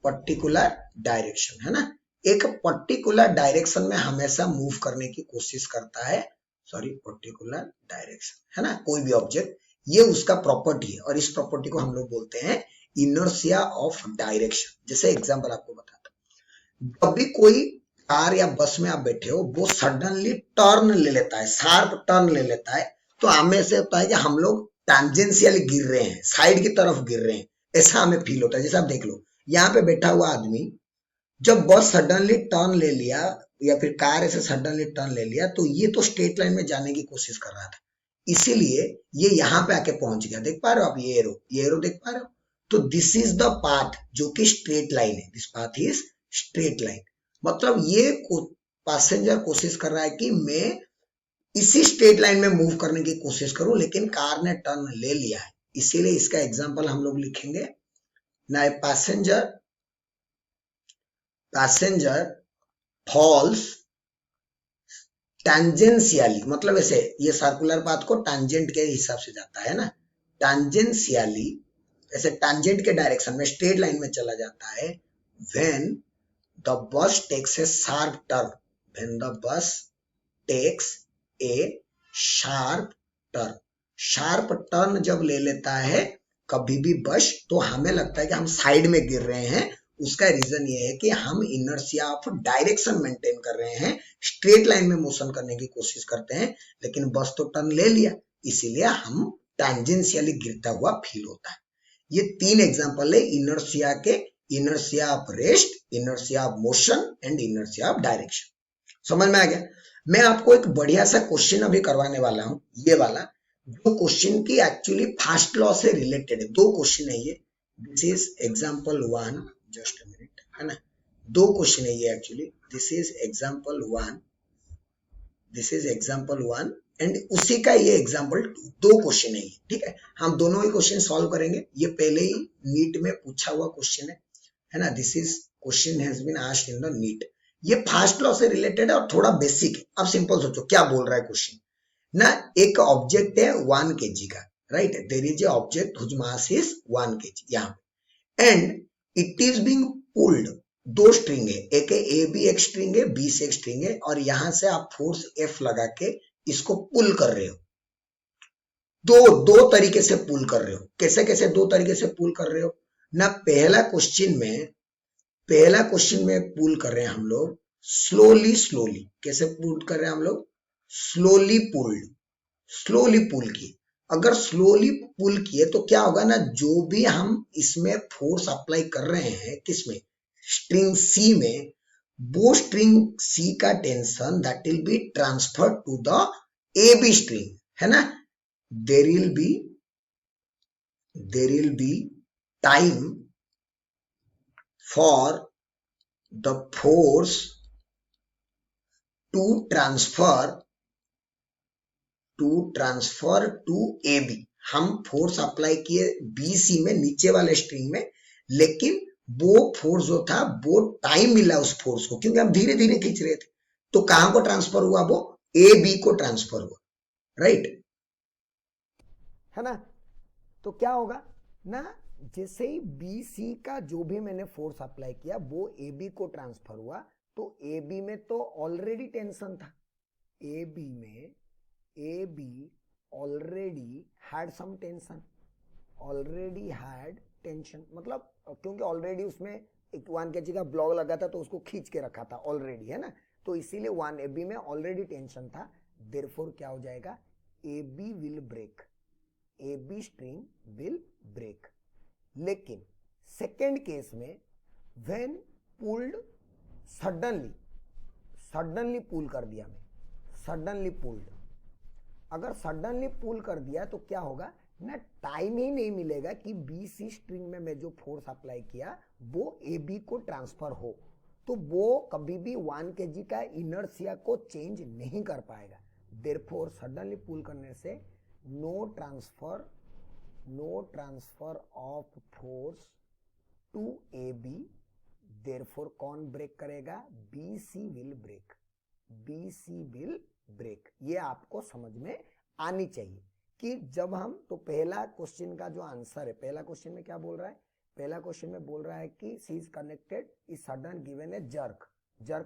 पर्टिकुलर डायरेक्शन, है ना। एक पर्टिकुलर डायरेक्शन में हमेशा मूव करने की कोशिश करता है सॉरी पर्टिकुलर डायरेक्शन, है ना, कोई भी ऑब्जेक्ट, ये उसका प्रॉपर्टी है और इस प्रॉपर्टी को हम लोग बोलते हैं इनर्शिया ऑफ डायरेक्शन। जैसे एग्जांपल आपको बताता हूं, जब भी कोई कार या बस में आप बैठे हो, वो सडनली टर्न ले लेता है, शार्प टर्न ले लेता है, तो हमें से होता है कि हम लोग टैंजेंशियली गिर रहे हैं, साइड की तरफ गिर रहे हैं, ऐसा हमें फील होता है। जैसे आप देख लो, यहाँ पे बैठा हुआ आदमी जब बस सडनली टर्न ले लिया या फिर कार ऐसे सडनली टर्न ले लिया, तो ये तो स्ट्रेट लाइन में जाने की कोशिश कर रहा था, इसीलिए ये यहाँ पे आके पहुंच गया। देख पा रहे हो आप ये एरो देख पा रहे हो? तो दिस इज द पाथ जो कि स्ट्रेट लाइन है, this path is straight line. मतलब ये पैसेंजर कोशिश कर रहा है कि मैं इसी स्ट्रेट लाइन में मूव करने की कोशिश करूं, लेकिन कार ने टर्न ले लिया है, इसीलिए इसका एग्जांपल हम लोग लिखेंगे ना, पैसेंजर फॉल्स टैंजेंशियली, मतलब ऐसे ये सर्कुलर पाथ को टैंजेंट के हिसाब से जाता है ना, टैंजेंशियली ऐसे टैंजेंट के डायरेक्शन में स्ट्रेट लाइन में चला जाता है, when the bus takes a sharp turn, when the bus takes a sharp turn, sharp turn जब ले लेता है कभी भी बस, तो हमें लगता है कि हम साइड में गिर रहे हैं। उसका रीजन ये है कि हम इनर्शिया ऑफ डायरेक्शन मेंटेन कर रहे हैं, स्ट्रेट लाइन में मोशन करने की कोशिश करते हैं, लेकिन बस तो टर्न ले लिया, इसीलिए हम टैंजेंशियली गिरता हुआ फील होता है। ये 3 एग्जांपल है इनर्शिया के, inertia of rest, inertia of motion and inertia of direction. समझ में आ गया? मैं आपको एक बढ़िया सा क्वेश्चन अभी करवाने वाला हूं, ये वाला, जो क्वेश्चन की एक्चुअली फर्स्ट लॉ से रिलेटेड है। 2 क्वेश्चन है ये, this is example 1, just a minute, है ना, 2 क्वेश्चन है ये actually, this is example 1, this is example 1 and उसी का ये एग्जांपल 2, 2 क्वेश्चन है ये, ठीक है। हम दोनों ही क्वेश्चन सॉल्व करेंगे, ये पहले ही नीट में पूछा हुआ क्वेश्चन है ना, this is question has been asked in the NEET. ये फास्ट लॉ से रिलेटेड है और थोड़ा बेसिक है। अब सिंपल सोचो क्या बोल रहा है क्वेश्चन ना, एक ऑब्जेक्ट है 1 kg का, right, there is a object whose mass is 1 kg यहाँ पे, and it is being pulled, 2 string है, एक ए बी एक स्ट्रिंग है, बी से एक स्ट्रिंग है, और यहां से आप फोर्स एफ लगा के इसको पुल कर रहे हो। दो तरीके से पुल कर रहे हो। कैसे कैसे 2 तरीके से पुल कर रहे हो ना, पहला क्वेश्चन में पुल कर रहे हैं हम लोग स्लोली। कैसे पुल कर रहे हैं हम लोग? स्लोली पुल किए। अगर स्लोली पुल किए तो क्या होगा ना, जो भी हम इसमें फोर्स अप्लाई कर रहे हैं, किसमें, स्ट्रिंग सी में, वो स्ट्रिंग सी का tension that will be transfer to the A B string, है ना। There will be time for the force to transfer to AB। हम फोर्स अप्लाई किए BC में, नीचे वाले स्ट्रिंग में, लेकिन वो फोर्स जो था वो टाइम मिला उस फोर्स को, क्योंकि हम धीरे धीरे खींच रहे थे, तो कहां को ट्रांसफर हुआ, वो AB को ट्रांसफर हुआ, राइट, है ना। तो क्या होगा ना, जैसे ही BC का जो भी मैंने फोर्स अप्लाई किया वो AB को ट्रांसफर हुआ, तो AB में तो ऑलरेडी टेंशन था, AB already had some tension, मतलब क्योंकि ऑलरेडी उसमें एक 1 kg का ब्लॉक लगा था तो उसको खींच के रखा था ऑलरेडी, है ना, तो इसीलिए 1 AB में ऑलरेडी टेंशन था, देयरफॉर क्या हो जाएगा, AB will break, AB string will break. लेकिन सेकेंड केस में व्हेन पुल्ड, सडनली पुल कर दिया मैं, सडनली पुल्ड, अगर सडनली पुल कर दिया तो क्या होगा ना, टाइम ही नहीं मिलेगा कि BC स्ट्रिंग में मैं जो फोर्स अप्लाई किया वो AB को ट्रांसफर हो, तो वो कभी भी 1 kg का इनर्शिया को चेंज नहीं कर पाएगा। देयरफॉर सडनली पुल करने से no transfer of force to AB, therefore कौन ब्रेक करेगा, BC विल ब्रेक। ये आपको समझ में आनी चाहिए कि जब हम, तो पहला क्वेश्चन का जो आंसर है, पहला क्वेश्चन में क्या बोल रहा है, पहला क्वेश्चन में बोल रहा है कि C is connected, is sudden given a jerk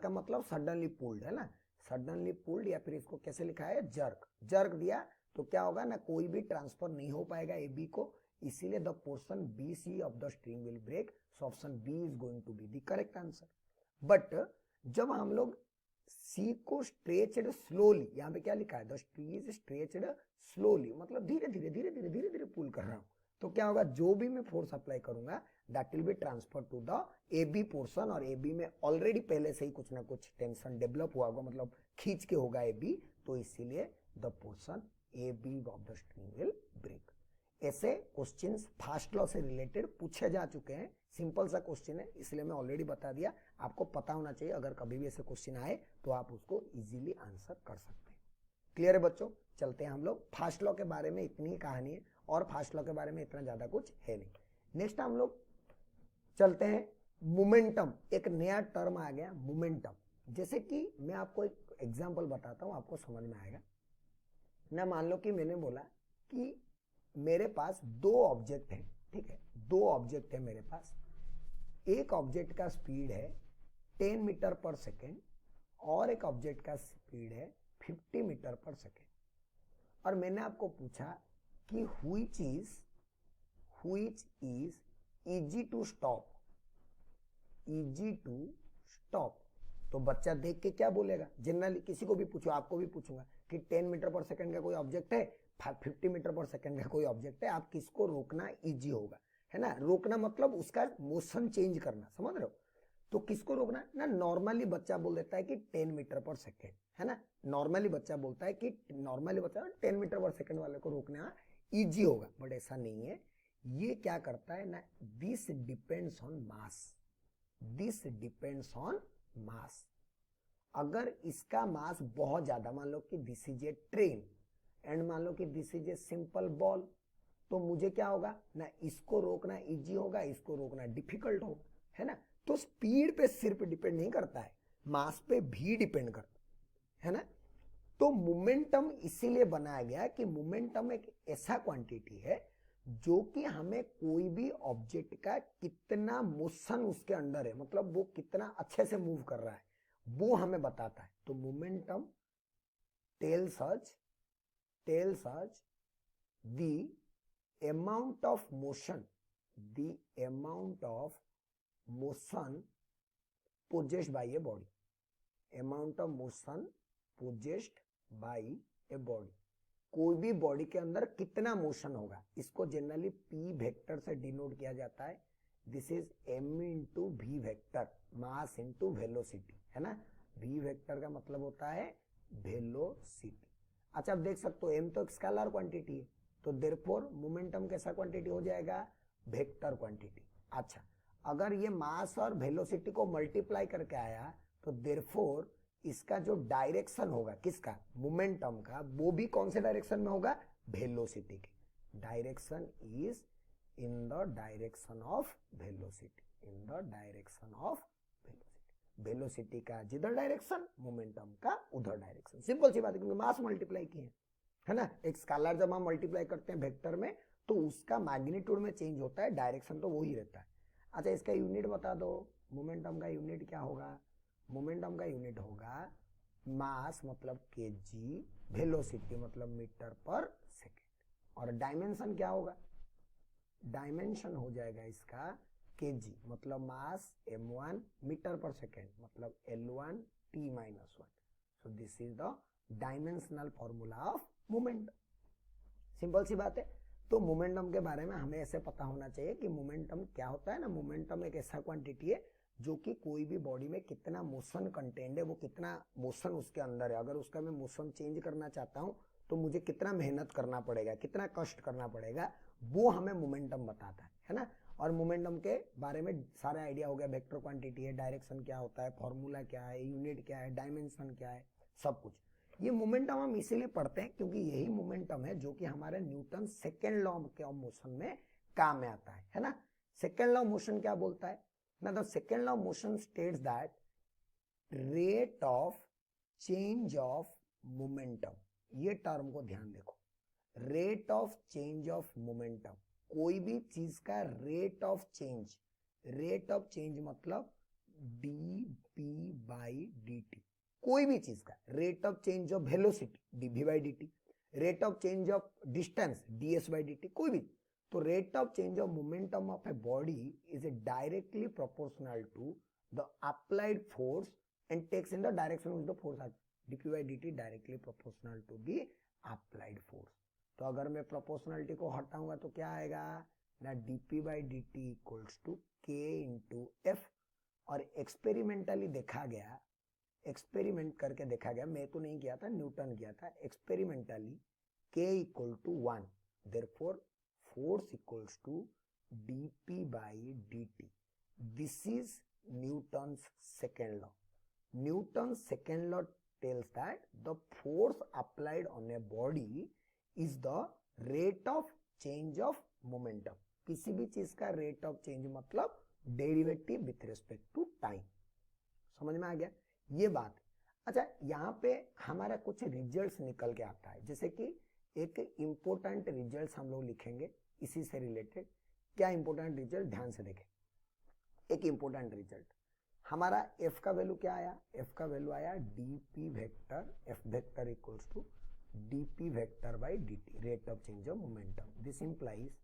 का मतलब सडनली पुल्ड, है ना, सडनली पुल्ड, या फिर इसको कैसे लिखा है, जर्क। जर्क दिया तो क्या होगा ना, कोई भी ट्रांसफर नहीं हो पाएगा ए बी को, इसीलिए the portion B C of the string will break. So option B is going to be the correct answer. But जब हम लोग सी को स्ट्रेचड स्लोली, यहाँ पे क्या लिखा है, the string is stretched slowly, मतलब धीरे धीरे धीरे धीरे धीरे धीरे पुल कर रहा हूं, तो क्या होगा, जो भी मैं फोर्स अप्लाई करूंगा that will be transfer to the A B portion, और ए बी में ऑलरेडी पहले से ही कुछ ना कुछ टेंशन डेवलप हुआ होगा, मतलब खींच के होगा ए बी, तो इसीलिए the portion A B of the string will break. ऐसे क्वेश्चंस फास्ट लॉ से रिलेटेड पूछे जा चुके हैं, सिंपल सा क्वेश्चन है, इसलिए मैं ऑलरेडी बता दिया, आपको पता होना चाहिए, अगर कभी भी ऐसे क्वेश्चन आए तो आप उसको इजीली आंसर कर सकते हैं। क्लियर है बच्चों? चलते हैं हम लोग फास्ट लॉ के बारे में, इतनी ही कहानी है, और फास्ट लॉ के बारे में इतना ज्यादा कुछ है नहीं। नेक्स्ट हम लोग चलते हैं मोमेंटम, एक नया टर्म आ गया मोमेंटम। जैसे कि मैं आपको एक एग्जांपल बताता हूं, आपको समझ में आएगा ना। मान लो कि मैंने बोला कि मेरे पास दो ऑब्जेक्ट है, ठीक है, दो ऑब्जेक्ट है मेरे पास, एक ऑब्जेक्ट का स्पीड है 10 मीटर पर सेकेंड और एक ऑब्जेक्ट का स्पीड है 50 मीटर पर सेकेंड, और मैंने आपको पूछा कि which is easy to stop, easy to stop. तो बच्चा देख के क्या बोलेगा, जनरली किसी को भी पूछो, आपको भी पूछूंगा कि 10 मीटर पर सेकंड का कोई ऑब्जेक्ट है, 50 मीटर पर सेकंड का कोई ऑब्जेक्ट है, आप किसको रोकना इजी होगा, है ना। रोकना मतलब उसका मोशन चेंज करना, समझ रहे हो, तो किसको रोकना ना, नॉर्मली बच्चा बोल देता है कि 10 मीटर पर सेकंड, है ना, नॉर्मली बच्चा बोलता है कि नॉर्मली बच्चा 10 मीटर पर सेकंड वाले को रोकना इजी होगा, बट ऐसा नहीं है। ये क्या करता है ना, this depends on mass, this depends on मास। अगर इसका मास बहुत ज्यादा, मान लो कि this is A train and मान लो कि this is a simple ball, तो मुझे क्या होगा ना, इसको रोकना इजी होगा, इसको रोकना डिफिकल्ट होगा, है ना। तो स्पीड पे सिर्फ डिपेंड नहीं करता है, मास पे भी डिपेंड करता है ना। तो मोमेंटम इसीलिए बनाया गया कि मोमेंटम एक ऐसा क्वांटिटी है जो कि हमें कोई भी ऑब्जेक्ट का कितना मोशन उसके अंदर है, मतलब वो कितना अच्छे से मूव कर रहा है, वो हमें बताता है। तो momentum tells us the amount of motion possessed by a body, amount of motion possessed by a body, कोई भी बॉडी के अंदर कितना मोशन होगा, इसको जनरली पी वेक्टर से डिनोट किया जाता है। This is M into V vector, mass into velocity, है ना। वी वेक्टर का मतलब होता है वेलोसिटी। अच्छा, आप देख सकते हो एम तो एक स्केलर क्वांटिटी है, तो देयरफॉर मोमेंटम कैसा क्वांटिटी हो जाएगा, वेक्टर क्वांटिटी। अच्छा, अगर ये मास और वेलोसिटी को मल्टीप्लाई करके आया तो देयरफॉर इसका जो डायरेक्शन होगा किसका, मोमेंटम का, वो भी कौन से डायरेक्शन में होगा, वेलोसिटी के। Direction is in the direction of velocity, in the direction of velocity. Velocity का जिधर डायरेक्शन, मोमेंटम का उधर डायरेक्शन। सिंपल सी बात है, क्योंकि मास मल्टीप्लाई किए है ना। एक स्केलर जब हम मल्टीप्लाई करते हैं वेक्टर में तो उसका मैग्नीट्यूड में चेंज होता है, डायरेक्शन तो वही रहता है। अच्छा, इसका यूनिट बता दो, मोमेंटम का यूनिट क्या होगा, मोमेंटम का यूनिट होगा मास मतलब केजी, वेलोसिटी मतलब मीटर पर सेकेंड, और डायमेंशन क्या होगा, डायमेंशन हो जाएगा इसका केजी मतलब मास m1, मीटर पर सेकेंड मतलब L1 t minus 1। So this is the dimensional formula of momentum. Simple सी बात है। तो मोमेंटम के बारे में हमें ऐसे पता होना चाहिए कि मोमेंटम क्या होता है ना। मोमेंटम एक ऐसा क्वांटिटी है जो कि कोई भी बॉडी में कितना मोशन कंटेंट है, वो कितना मोशन उसके अंदर है, अगर उसका मैं मोशन चेंज करना चाहता हूं तो मुझे कितना मेहनत करना पड़ेगा, कितना कष्ट करना पड़ेगा, वो हमें मोमेंटम बताता है ना। और मोमेंटम के बारे में सारा आइडिया हो गया, वेक्टर क्वांटिटी है, डायरेक्शन क्या होता है, फॉर्मूला क्या है, यूनिट क्या है, डायमेंशन क्या है, सब कुछ। ये मोमेंटम हम इसीलिए पढ़ते हैं क्योंकि यही मोमेंटम है जो कि हमारे न्यूटन सेकेंड लॉ के मोशन में काम में आता है ना। सेकेंड लॉ मोशन क्या बोलता है ना, the second law motion states that rate of change of momentum, ये टर्म को ध्यान देखो, rate of change of momentum, कोई भी चीज का rate of change, rate of change मतलब D P by D T, कोई भी चीज का rate of change of velocity DV by D T, rate of change of distance DS by D T, कोई भी, तो rate of change of momentum of a body is directly proportional to the applied force and takes in the direction which the force act, dp by dt directly proportional to the applied force. तो अगर मैं proportionality को हटाऊंगा तो क्या आएगा ना, dp by dt equals to k into F. और experimentally देखा गया, एक्सपेरिमेंट करके देखा गया, मैं तो नहीं किया था, न्यूटन किया था, experimentally k equal to 1, therefore force equals to dp by dt। This is Newton's second law. Newton's second law tells that the force applied on a body is the rate of change of momentum। किसी भी चीज का rate of change मतलब derivative with respect to time. समझ में आ गया ये बात। अच्छा, यहाँ पे हमारा कुछ रिजल्ट्स निकल के आता है, जैसे कि एक इंपोर्टेंट रिजल्ट्स हम लोग लिखेंगे इसी से रिलेटेड। क्या इंपोर्टेंट रिजल्ट, ध्यान से देखें। एक इंपोर्टेंट रिजल्ट हमारा f का वैल्यू क्या आया, f का वैल्यू आया dp vector, f vector equals to dp vector by dt, rate of change of momentum. This implies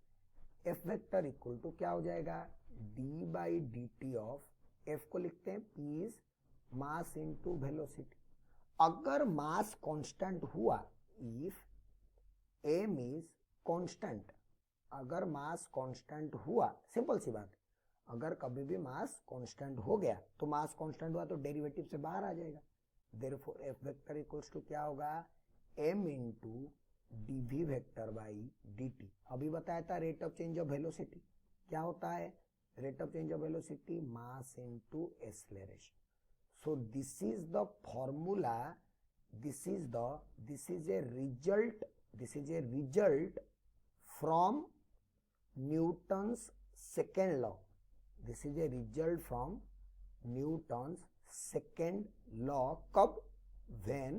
f vector equal to क्या हो जाएगा, d by dt of f को लिखते हैं p is mass into velocity. अगर mass constant हुआ, if m is constant, अगर mass constant हुआ, सिंपल सी बात, अगर कभी भी मास कांस्टेंट हो गया तो मास कांस्टेंट हुआ तो डेरिवेटिव से बाहर आ जाएगा। Therefore F vector equals to क्या होगा, m into dv vector by dt। अभी बताया था rate of change of velocity क्या होता है, rate of change of velocity mass into acceleration. So this is the formula, this is a result from Newton's second law. This is a result from Newton's second law। कब, when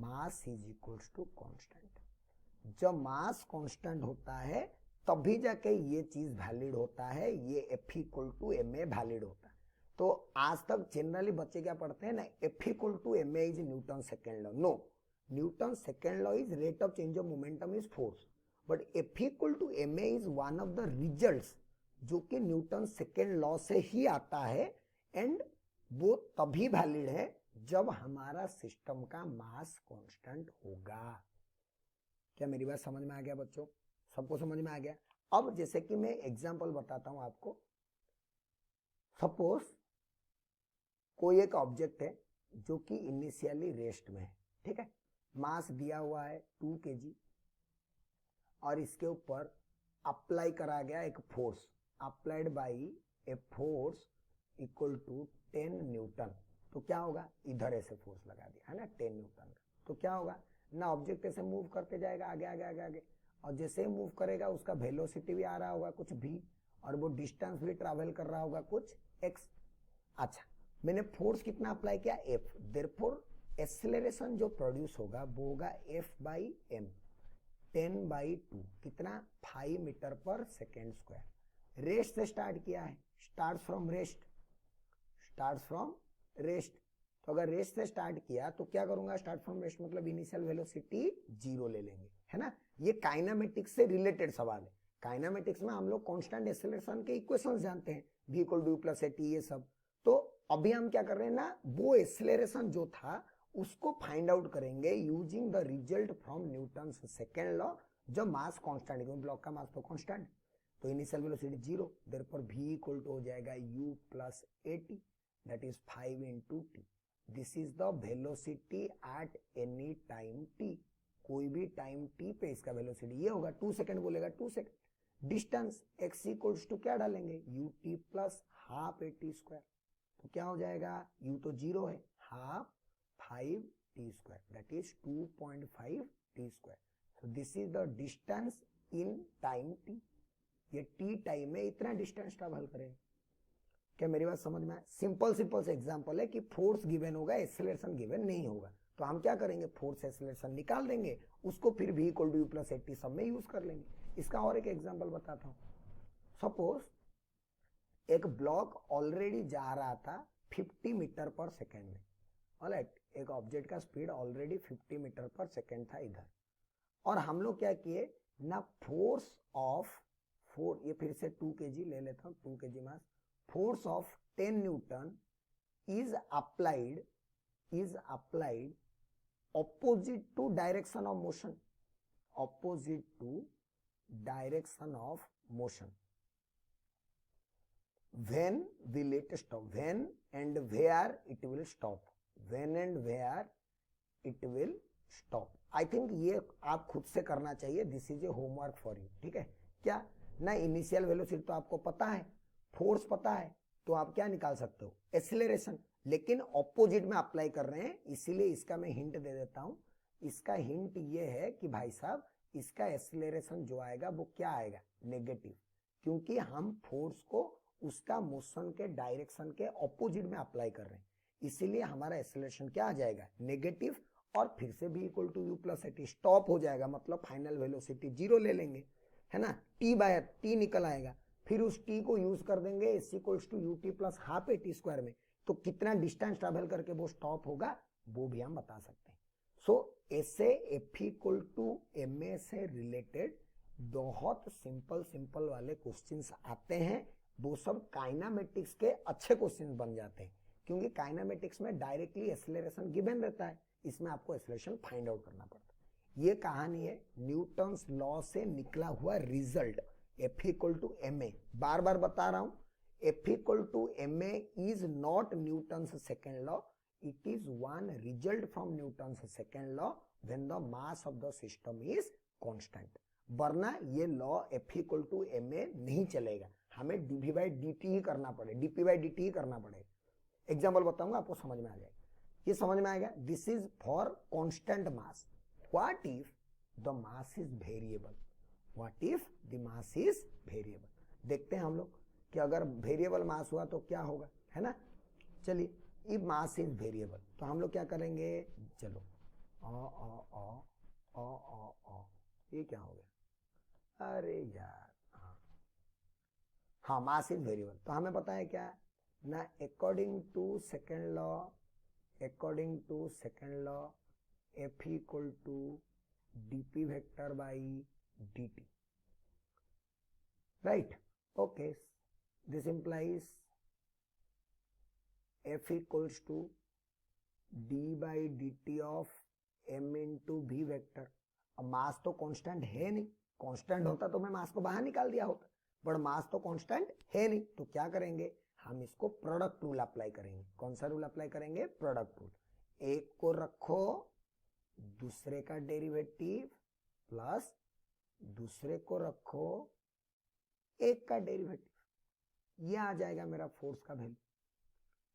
mass is equals to constant। जब mass constant होता है तभी जाके ये चीज valid होता है, ये F equal to M a valid होता है। तो आज तक जनरली बच्चे क्या पढ़ते हैं ना, F equal to M a is Newton second law. No, Newton second law is rate of change of momentum is force, but F equal to M a is one of the results जो कि Newton second law से ही आता है, and वो तभी valid है जब हमारा सिस्टम का मास कांस्टेंट होगा। क्या मेरी बात समझ में आ गया बच्चों, सबको समझ में आ गया। अब जैसे कि मैं एग्जांपल बताता हूं आपको। सपोज कोई एक ऑब्जेक्ट है जो कि इनिशियली रेस्ट में है, ठीक है, मास दिया हुआ है 2 kg और इसके ऊपर अप्लाई करा गया एक force, applied by a force equal to 10 newton. तो क्या होगा, इधर ऐसे फोर्स लगा दिया है ना 10 न्यूटन का, तो क्या होगा ना, ऑब्जेक्ट ऐसे मूव करते जाएगा आगे आगे आगे आगे, और जैसे मूव करेगा उसका वेलोसिटी भी आ रहा होगा कुछ v, और वो डिस्टेंस भी ट्रैवल कर रहा होगा कुछ x। अच्छा, मैंने फोर्स कितना अप्लाई किया, f, देयरफॉर एक्सेलरेशन जो प्रोड्यूस होगा वो होगा f बाई m, 10/2, कितना 5 metre per second square. Rest से स्टार्ट किया है, स्टार्ट फ्रॉम रेस्ट, तो अगर रेस्ट से स्टार्ट किया तो क्या करूंगा, स्टार्ट फ्रॉम रेस्ट मतलब इनिशियल वेलोसिटी 0 ले लेंगे, है ना। ये काइनेमेटिक्स से रिलेटेड सवाल है। काइनेमेटिक्स में हम लोग कांस्टेंट एक्सेलरेशन के इक्वेशंस जानते हैं, v equal two plus at, ये सब। तो अभी हम क्या कर रहे हैं ना, वो एक्सेलरेशन जो था उसको फाइंड आउट करेंगे using the result from Newton's second law. जब मास कांस्टेंट, क्योंकि ब्लॉक का मास तो कांस्टेंट, तो initial velocity 0, therefore v equal to हो जाएगा u plus at, that is 5 into t। This is the velocity at any time t, कोई भी time t पे इसका वेलोसिटी ये होगा, 2 सेकंड बोलेगा 2 second. Distance x equals to क्या डालेंगे, ut plus half at square, तो क्या हो जाएगा, u तो 0 है, half 5t square, that is 2.5 t square. So this is the distance in time t। ये t टाइम में इतना डिस्टेंस ट्रैवल करेगा। क्या मेरी बात समझ में आया? सिंपल से एग्जांपल है कि फोर्स गिवन होगा, एक्सेलरेशन गिवन नहीं होगा, तो हम क्या करेंगे, फोर्स एक्सेलरेशन निकाल देंगे, उसको फिर v equal two plus at सब में यूज कर लेंगे। इसका और एक एग्जांपल बताता हूं। सपोज एक ब्लॉक ऑलरेडी जा रहा था 50 मीटर पर सेकेंड में, ऑलराइट, एक ऑब्जेक्ट का speed already 50 metre per second था इधर, और हम लोग क्या किए ना, फोर्स ऑफ ये फिर से 2 kg ले लेता हूँ, 2 kg mass, force of 10 Newton is applied opposite to direction of motion, opposite to direction of motion. When will it stop? When and where it will stop? When and where it will stop? I think ये आप खुद से करना चाहिए. This is a homework for you. ठीक है क्या ना, इनिशियल वेलोसिटी तो आपको पता है, फोर्स पता है, तो आप क्या निकाल सकते हो, एक्सीलरेशन, लेकिन ऑपोजिट में अप्लाई कर रहे हैं, इसीलिए इसका मैं हिंट दे देता हूं. इसका हिंट ये है कि भाई साहब इसका एक्सीलरेशन जो आएगा वो क्या आएगा, नेगेटिव, क्योंकि हम फोर्स को उसका मोशन के डायरेक्शन के ऑपोजिट में अप्लाई कर रहे हैं, इसीलिए हमारा एक्सीलरेशन क्या आ जाएगा, नेगेटिव, और फिर से v equal to u plus a t, stop हो जाएगा, मतलब फाइनल वेलोसिटी 0 ले लेंगे, है ना, t बाय t निकल आएगा, फिर उस t को यूज कर देंगे s equals to u t plus half a t square में, तो कितना डिस्टेंस ट्रेवल करके वो स्टॉप होगा वो भी हम बता सकते हैं. सो ऐसे F equal to M a से रिलेटेड बहुत सिंपल वाले क्वेश्चंस आते हैं, वो सब काइनामेटिक्स के अच्छे क्वेश्चंस बन जाते हैं, क्योंकि काइनामेटिक्स में डायरेक्टली एक्सीलरेशन गिवन रहता है, इसमें आपको एक्सीलरेशन फाइंड आउट करना पड़ता है. ये कहानी है न्यूटन्स लॉ से निकला हुआ result, F equal to M A, बार बार बता रहा हूं, F equal to ma is not Newton's second law. It is one result from Newton's second law when the mass of the system is constant. वरना ये law F equal to ma नहीं चलेगा, हमें dv by dt ही करना पड़ेगा, dp by dt ही करना पड़ेगा. Example बताऊंगा, आपको समझ में आ जाएगा, ये समझ में आएगा. This is for constant mass. What if the mass is variable, what if the mass is variable. देखते हैं हम लोग कि अगर वेरिएबल मास हुआ तो क्या होगा, है ना. चलिए, इफ मास इज वेरिएबल तो हम लोग क्या करेंगे, चलो ये क्या हो गया, अरे यार, हाँ मास इज वेरिएबल, तो हमें पता है क्या ना, according to second law F equal to dp vector by dt, right? Okay, this implies f equals to d by dt of m into v vector. अब मास तो कांस्टेंट है नहीं, कांस्टेंट होता तो मैं मास को बाहर निकाल दिया होता, पर मास तो कांस्टेंट है नहीं, तो क्या करेंगे, हम इसको प्रोडक्ट रूल अप्लाई करेंगे. कौन सा रूल अप्लाई करेंगे, प्रोडक्ट रूल. एक को रखो, दूसरे का डेरिवेटिव, प्लस दूसरे को रखो, एक का डेरिवेटिव, ये आ जाएगा मेरा फोर्स का वैल्यू.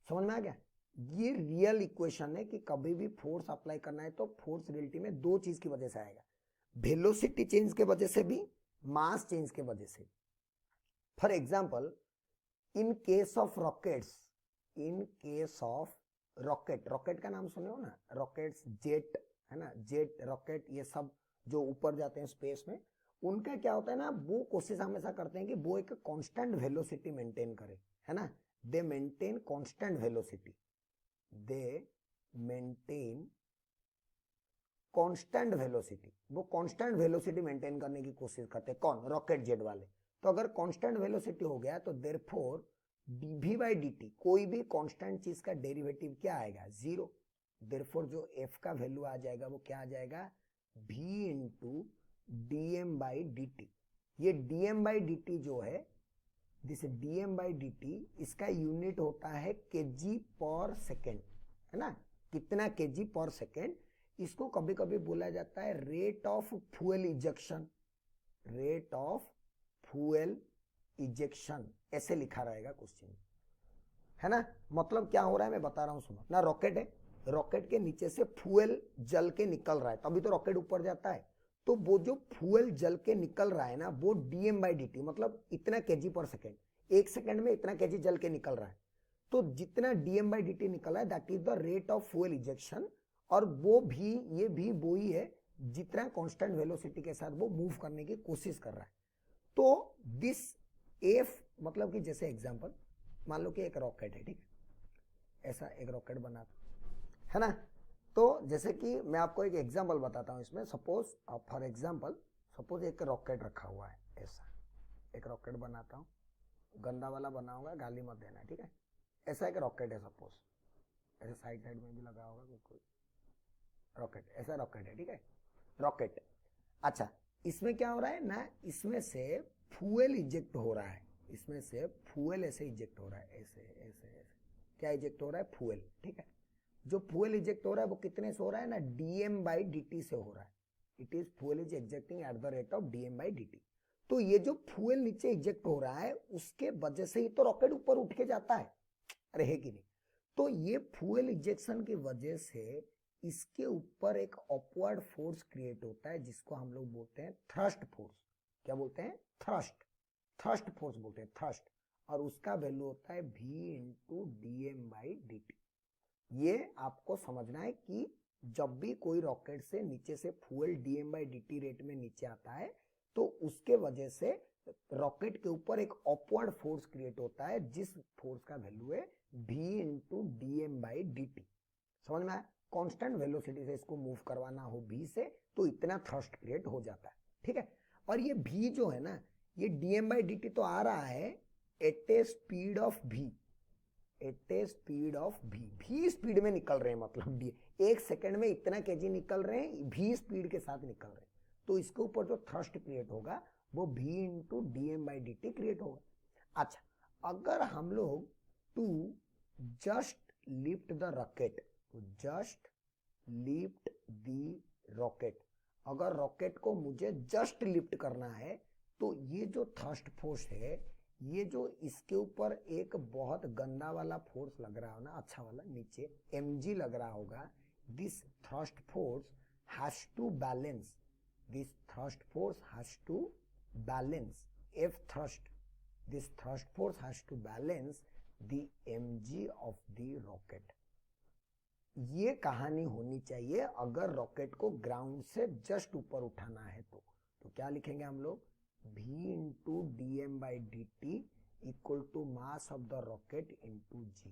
समझ में आ गया. ये रियल इक्वेशन है कि कभी भी फोर्स अप्लाई करना है तो फोर्स रियलिटी में दो चीज की वजह से आएगा, वेलोसिटी चेंज के वजह से भी, मास चेंज के वजह से. For example, in case of rockets, rocket का नाम सुने हो ना, रॉकेट्स, जेट, है ना, जेट रॉकेट, ये सब जो ऊपर जाते हैं स्पेस में, उनका क्या होता है ना, वो कोशिश हमेशा करते हैं कि वो एक कांस्टेंट वेलोसिटी मेंटेन करे, है ना. दे मेंटेन कांस्टेंट वेलोसिटी, वो कांस्टेंट वेलोसिटी मेंटेन करने की कोशिश करते हैं. कौन, रॉकेट जेट वाले. तो अगर कांस्टेंट वेलोसिटी हो गया तो देयरफॉर dv by dt, कोई भी कांस्टेंट चीज का डेरिवेटिव क्या आएगा, 0. देयरफॉर जो f का वैल्यू आ जाएगा वो क्या आ जाएगा, v into dm by dt. ये dm by dt जो है, दिस dm by dt, इसका यूनिट होता है kg पर सेकेंड, है ना, कितना kg पर सेकेंड. इसको कभी कभी बोला जाता है rate of fuel ejection, rate of fuel ejection, ऐसे लिखा रहेगा क्वेश्चन, है ना. मतलब क्या हो रहा है मैं बता रहा हूं, सुनो ना. रॉकेट है, रॉकेट के नीचे से फ्यूल जल के निकल रहा है, तभी तो रॉकेट ऊपर जाता है. तो वो जो फ्यूल जल के निकल रहा है ना, वो dm by dt, मतलब इतना kg पर सेकेंड, एक सेकेंड में इतना kg जल के निकल रहा है. तो जितना dm by dt निकला है, that is the rate of fuel ejection. और वो भी, ये भी वो ही है जितना कांस्टेंट वेलोसिटी के साथ वो मूव करने की कोशिश कर रहा है. तो दिस f, मतलब कि जैसे एग्जांपल मान लो कि एक रॉकेट है, ठीक है, ऐसा एक रॉकेट बना, है ना. तो जैसे कि मैं आपको एक एग्जांपल बताता हूँ इसमें, सपोज फॉर एग्जांपल सपोज एक रॉकेट रखा हुआ है, ऐसा एक रॉकेट बनाता हूँ, गंदा वाला बनाऊंगा, गाली मत देना, ठीक है। ऐसा एक रॉकेट है सपोज, ऐसे साइड साइड में भी लगा होगा कोई रॉकेट, ऐसा रॉकेट है, ठीक है, रॉकेट। अच्छा, इसमें क्या हो रहा है ना, इसमें से फ्यूल इजेक्ट हो रहा है, इसमें से फ्यूल ऐसे इजेक्ट हो रहा है, ऐसे ऐसे ऐसे, क्या इजेक्ट हो रहा है, फ्यूल, ठीक है। जो फ्यूल इजेक्ट हो रहा है वो कितने से हो रहा है ना, dm/dt से हो रहा है। It is fuel is ejecting at the rate of dm/dt। तो ये जो फ्यूल नीचे इजेक्ट हो रहा है उसके वजह से ही तो रॉकेट ऊपर उठ के जाता है, अरे है कि नहीं। तो ये फ्यूल इजेक्शन की वजह से इसके ऊपर एक अपवर्ड फोर्स क्रिएट होता है जिसको हम लोग बोलते हैं थ्रस्ट फोर्स। क्या बोलते हैं, थ्रस्ट, थ्रस्ट फोर्स बोलते हैं, थ्रस्ट। और उसका वैल्यू होता है v/dm/dt। ये आपको समझना है कि जब भी कोई रॉकेट से नीचे से फ्यूल dm/dt रेट में नीचे आता है तो उसके वजह से रॉकेट के ऊपर एक अपवर्ड फोर्स क्रिएट होता है जिस फोर्स का वैल्यू है v/dm/dt। समझ में आया, कांस्टेंट वेलोसिटी से इसको मूव करवाना हो v से तो इतना थ्रस्ट क्रिएट हो जाता है, ठीक है। और ये v जो है ना, ये dm/dt तो आ रहा है at a speed of v, at a speed of v speed में निकल रहे हैं, मतलब d एक सेकंड में इतना केजी निकल रहे हैं, v स्पीड के साथ निकल रहे हैं। तो इसके ऊपर जो थ्रस्ट क्रिएट होगा वो v/dm/dt क्रिएट होगा। अच्छा, अगर हम लोग to just lift the rocket, तो जस्ट लिफ्ट द रॉकेट, अगर रॉकेट को मुझे जस्ट लिफ्ट करना है तो ये जो थ्रस्ट फोर्स है, ये जो इसके ऊपर एक बहुत गंदा वाला फोर्स लग रहा है ना, अच्छा वाला नीचे mg लग रहा होगा, this thrust force has to balance, this thrust force has to balance F thrust, this thrust force has to balance the mg of the rocket। ये कहानी होनी चाहिए अगर रॉकेट को ग्राउंड से जस्ट ऊपर उठाना है तो क्या लिखेंगे हम लोग, v/dm/dt equal to mass of the rocket into g।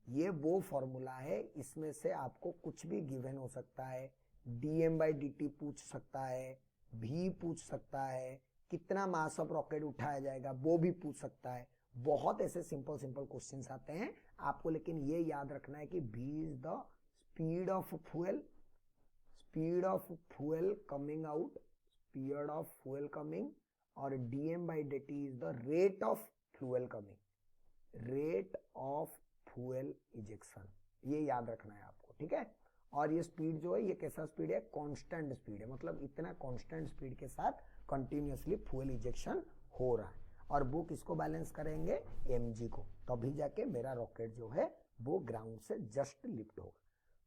ये वो फॉर्मूला है, इसमें से आपको कुछ भी गिवन हो सकता है, dm/dt पूछ सकता है, v पूछ सकता है, कितना मास ऑफ रॉकेट उठाया जाएगा वो भी पूछ सकता है। बहुत ऐसे सिंपल सिंपल क्वेश्चंस आते हैं आपको, लेकिन ये याद रखना है कि v is the speed of fuel, speed of fuel coming out, speed of fuel coming, और dm/dt is the rate of fuel coming, rate of fuel ejection. ये याद रखना है आपको, ठीक है। और ये स्पीड जो है ये कैसा स्पीड है, कांस्टेंट स्पीड है, मतलब इतना कांस्टेंट स्पीड के साथ कंटिन्यूअसली फ्यूल इजेक्शन हो रहा है। और वो किसको बैलेंस करेंगे, mg को, तभी जाके मेरा रॉकेट जो है वो ग्राउंड से जस्ट लिफ्ट होगा।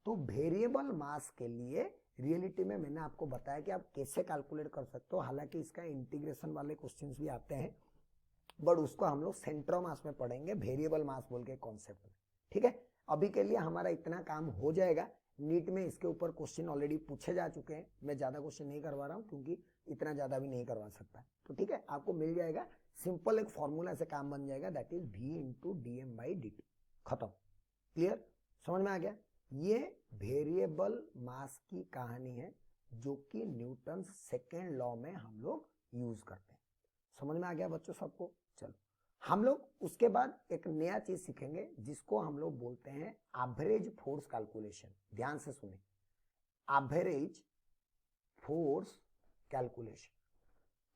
तो वेरिएबल मास के लिए रियलिटी में मैंने आपको बताया कि आप कैसे कैलकुलेट कर सकते हो, हालांकि इसका इंटीग्रेशन वाले क्वेश्चन भी आते हैं, बट उसको हम लोग सेंट्रो मास में पढ़ेंगे, वेरिएबल मास बोल के कॉन्सेप्ट में, ठीक है। अभी के लिए हमारा इतना काम हो जाएगा। नीट में इसके ऊपर क्वेश्चन ऑलरेडी पूछे जा चुके हैं, मैं ज्यादा क्वेश्चन नहीं करवा रहा हूँ क्योंकि इतना ज्यादा भी नहीं करवा सकता, तो ठीक है, आपको मिल जाएगा सिंपल एक फॉर्मूला से काम बन जाएगा, दैट इज v/dm/dt, खत्म, क्लियर, समझ में आ गया। ये वेरिएबल मास की कहानी है जो कि न्यूटन सेकेंड लॉ में हम लोग यूज करते हैं। समझ में आ गया बच्चों सबको। चलो हम लोग उसके बाद एक नया चीज सीखेंगे जिसको हम लोग बोलते हैं एवरेज फोर्स कैलकुलेशन। ध्यान से सुने, एवरेज फोर्स कैलकुलेशन।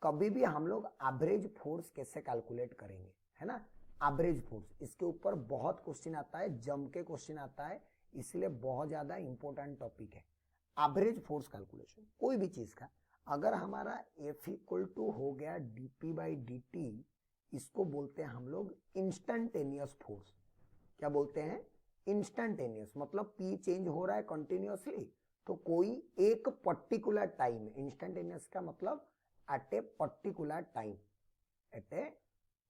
कभी भी हम लोग एवरेज फोर्स कैसे कैलकुलेट करेंगे, है ना, एवरेज फोर्स, इसके ऊपर बहुत क्वेश्चन आता है, जम के क्वेश्चन आता है, इसलिए बहुत ज्यादा इंपॉर्टेंट टॉपिक है एवरेज फोर्स कैलकुलेशन कोई भी चीज का। अगर हमारा F इक्वल टू हो गया dp/dt, इसको बोलते हैं हम लोग इंस्टेंटेनियस फोर्स। क्या बोलते हैं, इंस्टेंटेनियस, मतलब P चेंज हो रहा है कंटिन्यूअसली, तो कोई एक पर्टिकुलर टाइम, इंस्टेंटेनियस का मतलब at a particular time, at a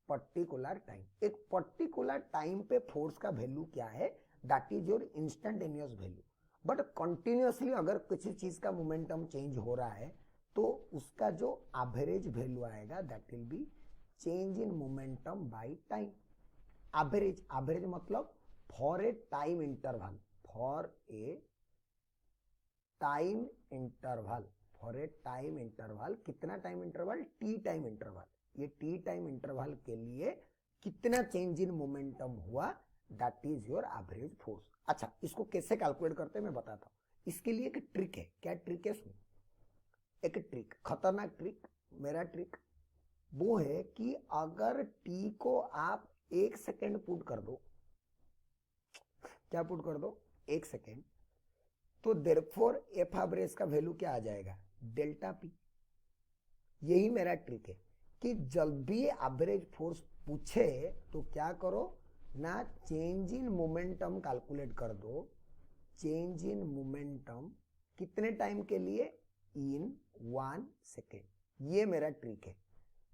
particular time, एक पर्टिकुलर टाइम पे फोर्स का वैल्यू क्या है, that is your instantaneous value. But continuously अगर किसी चीज का मोमेंटम चेंज हो रहा है तो उसका जो एवरेज वैल्यू आएगा that will be change in momentum by time. Average, average मतलब for a time interval, for a time interval, for a time interval, कितना time interval, T time interval, ये टी टाइम इंटरवल के लिए कितना change in momentum हुआ, that is your average force. अच्छा, इसको कैसे कैलकुलेट करते हैं मैं बताता हूँ। इसके लिए एक ट्रिक है। क्या ट्रिक है? सुनो, एक ट्रिक, खतरनाक ट्रिक, मेरा ट्रिक वो है कि अगर टी को आप 1 सेकेंड पुट कर दो, क्या पुट कर दो, 1 सेकेंड, तो देयरफॉर एफ एवरेज का वैल्यू क्या आ जाएगा, डेल्टा पी। यही मेरा ट्रिक है कि जब भी एवरेज फोर्स पूछे तो क्या करो ना, चेंज इन मोमेंटम कैलकुलेट कर दो, चेंज इन मोमेंटम कितने टाइम के लिए, इन 1 सेकेंड। ये मेरा ट्रिक है,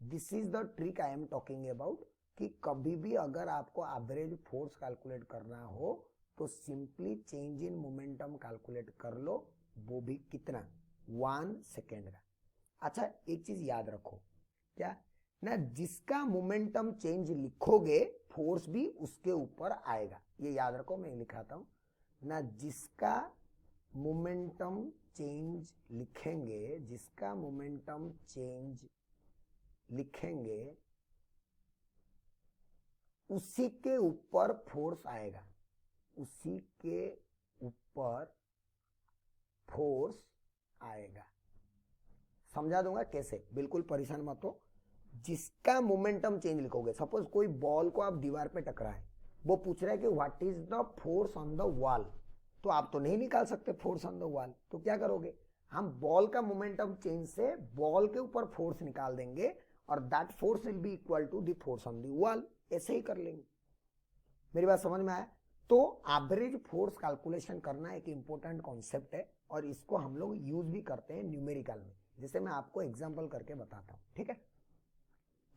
this is the trick I am talking about, कि कभी भी अगर आपको एवरेज फोर्स कैलकुलेट करना हो तो simply change in momentum calculate कर लो, वो भी कितना, 1 सेकेंड का। अच्छा, एक चीज याद रखो, क्या ना, जिसका मोमेंटम चेंज लिखोगे फोर्स भी उसके ऊपर आएगा। ये याद रखो, मैं लिखाता हूं ना, जिसका मोमेंटम चेंज लिखेंगे, जिसका मोमेंटम चेंज लिखेंगे उसी के ऊपर फोर्स आएगा, उसी के ऊपर फोर्स आएगा। समझा दूंगा कैसे, बिल्कुल परेशान मत हो। जिसका मोमेंटम चेंज लिखोगे, सपोज कोई बॉल को आप दीवार पे टकराए, वो पूछ रहा है कि what is the force on the wall, तो आप तो नहीं निकाल सकते फोर्स ऑन द वॉल, तो क्या करोगे, हम बॉल का मोमेंटम चेंज से बॉल के ऊपर फोर्स निकाल देंगे और that force will be equal to the force on the wall, ऐसे ही कर लेंगे। मेरी बात समझ में आया? तो एवरेज फोर्स कैलकुलेशन करना एक इंपॉर्टेंट कॉन्सेप्ट है और इसको हम लोग यूज भी करते हैं न्यूमेरिकल में, जैसे मैं आपको एग्जांपल करके बताता हूं, ठीक है।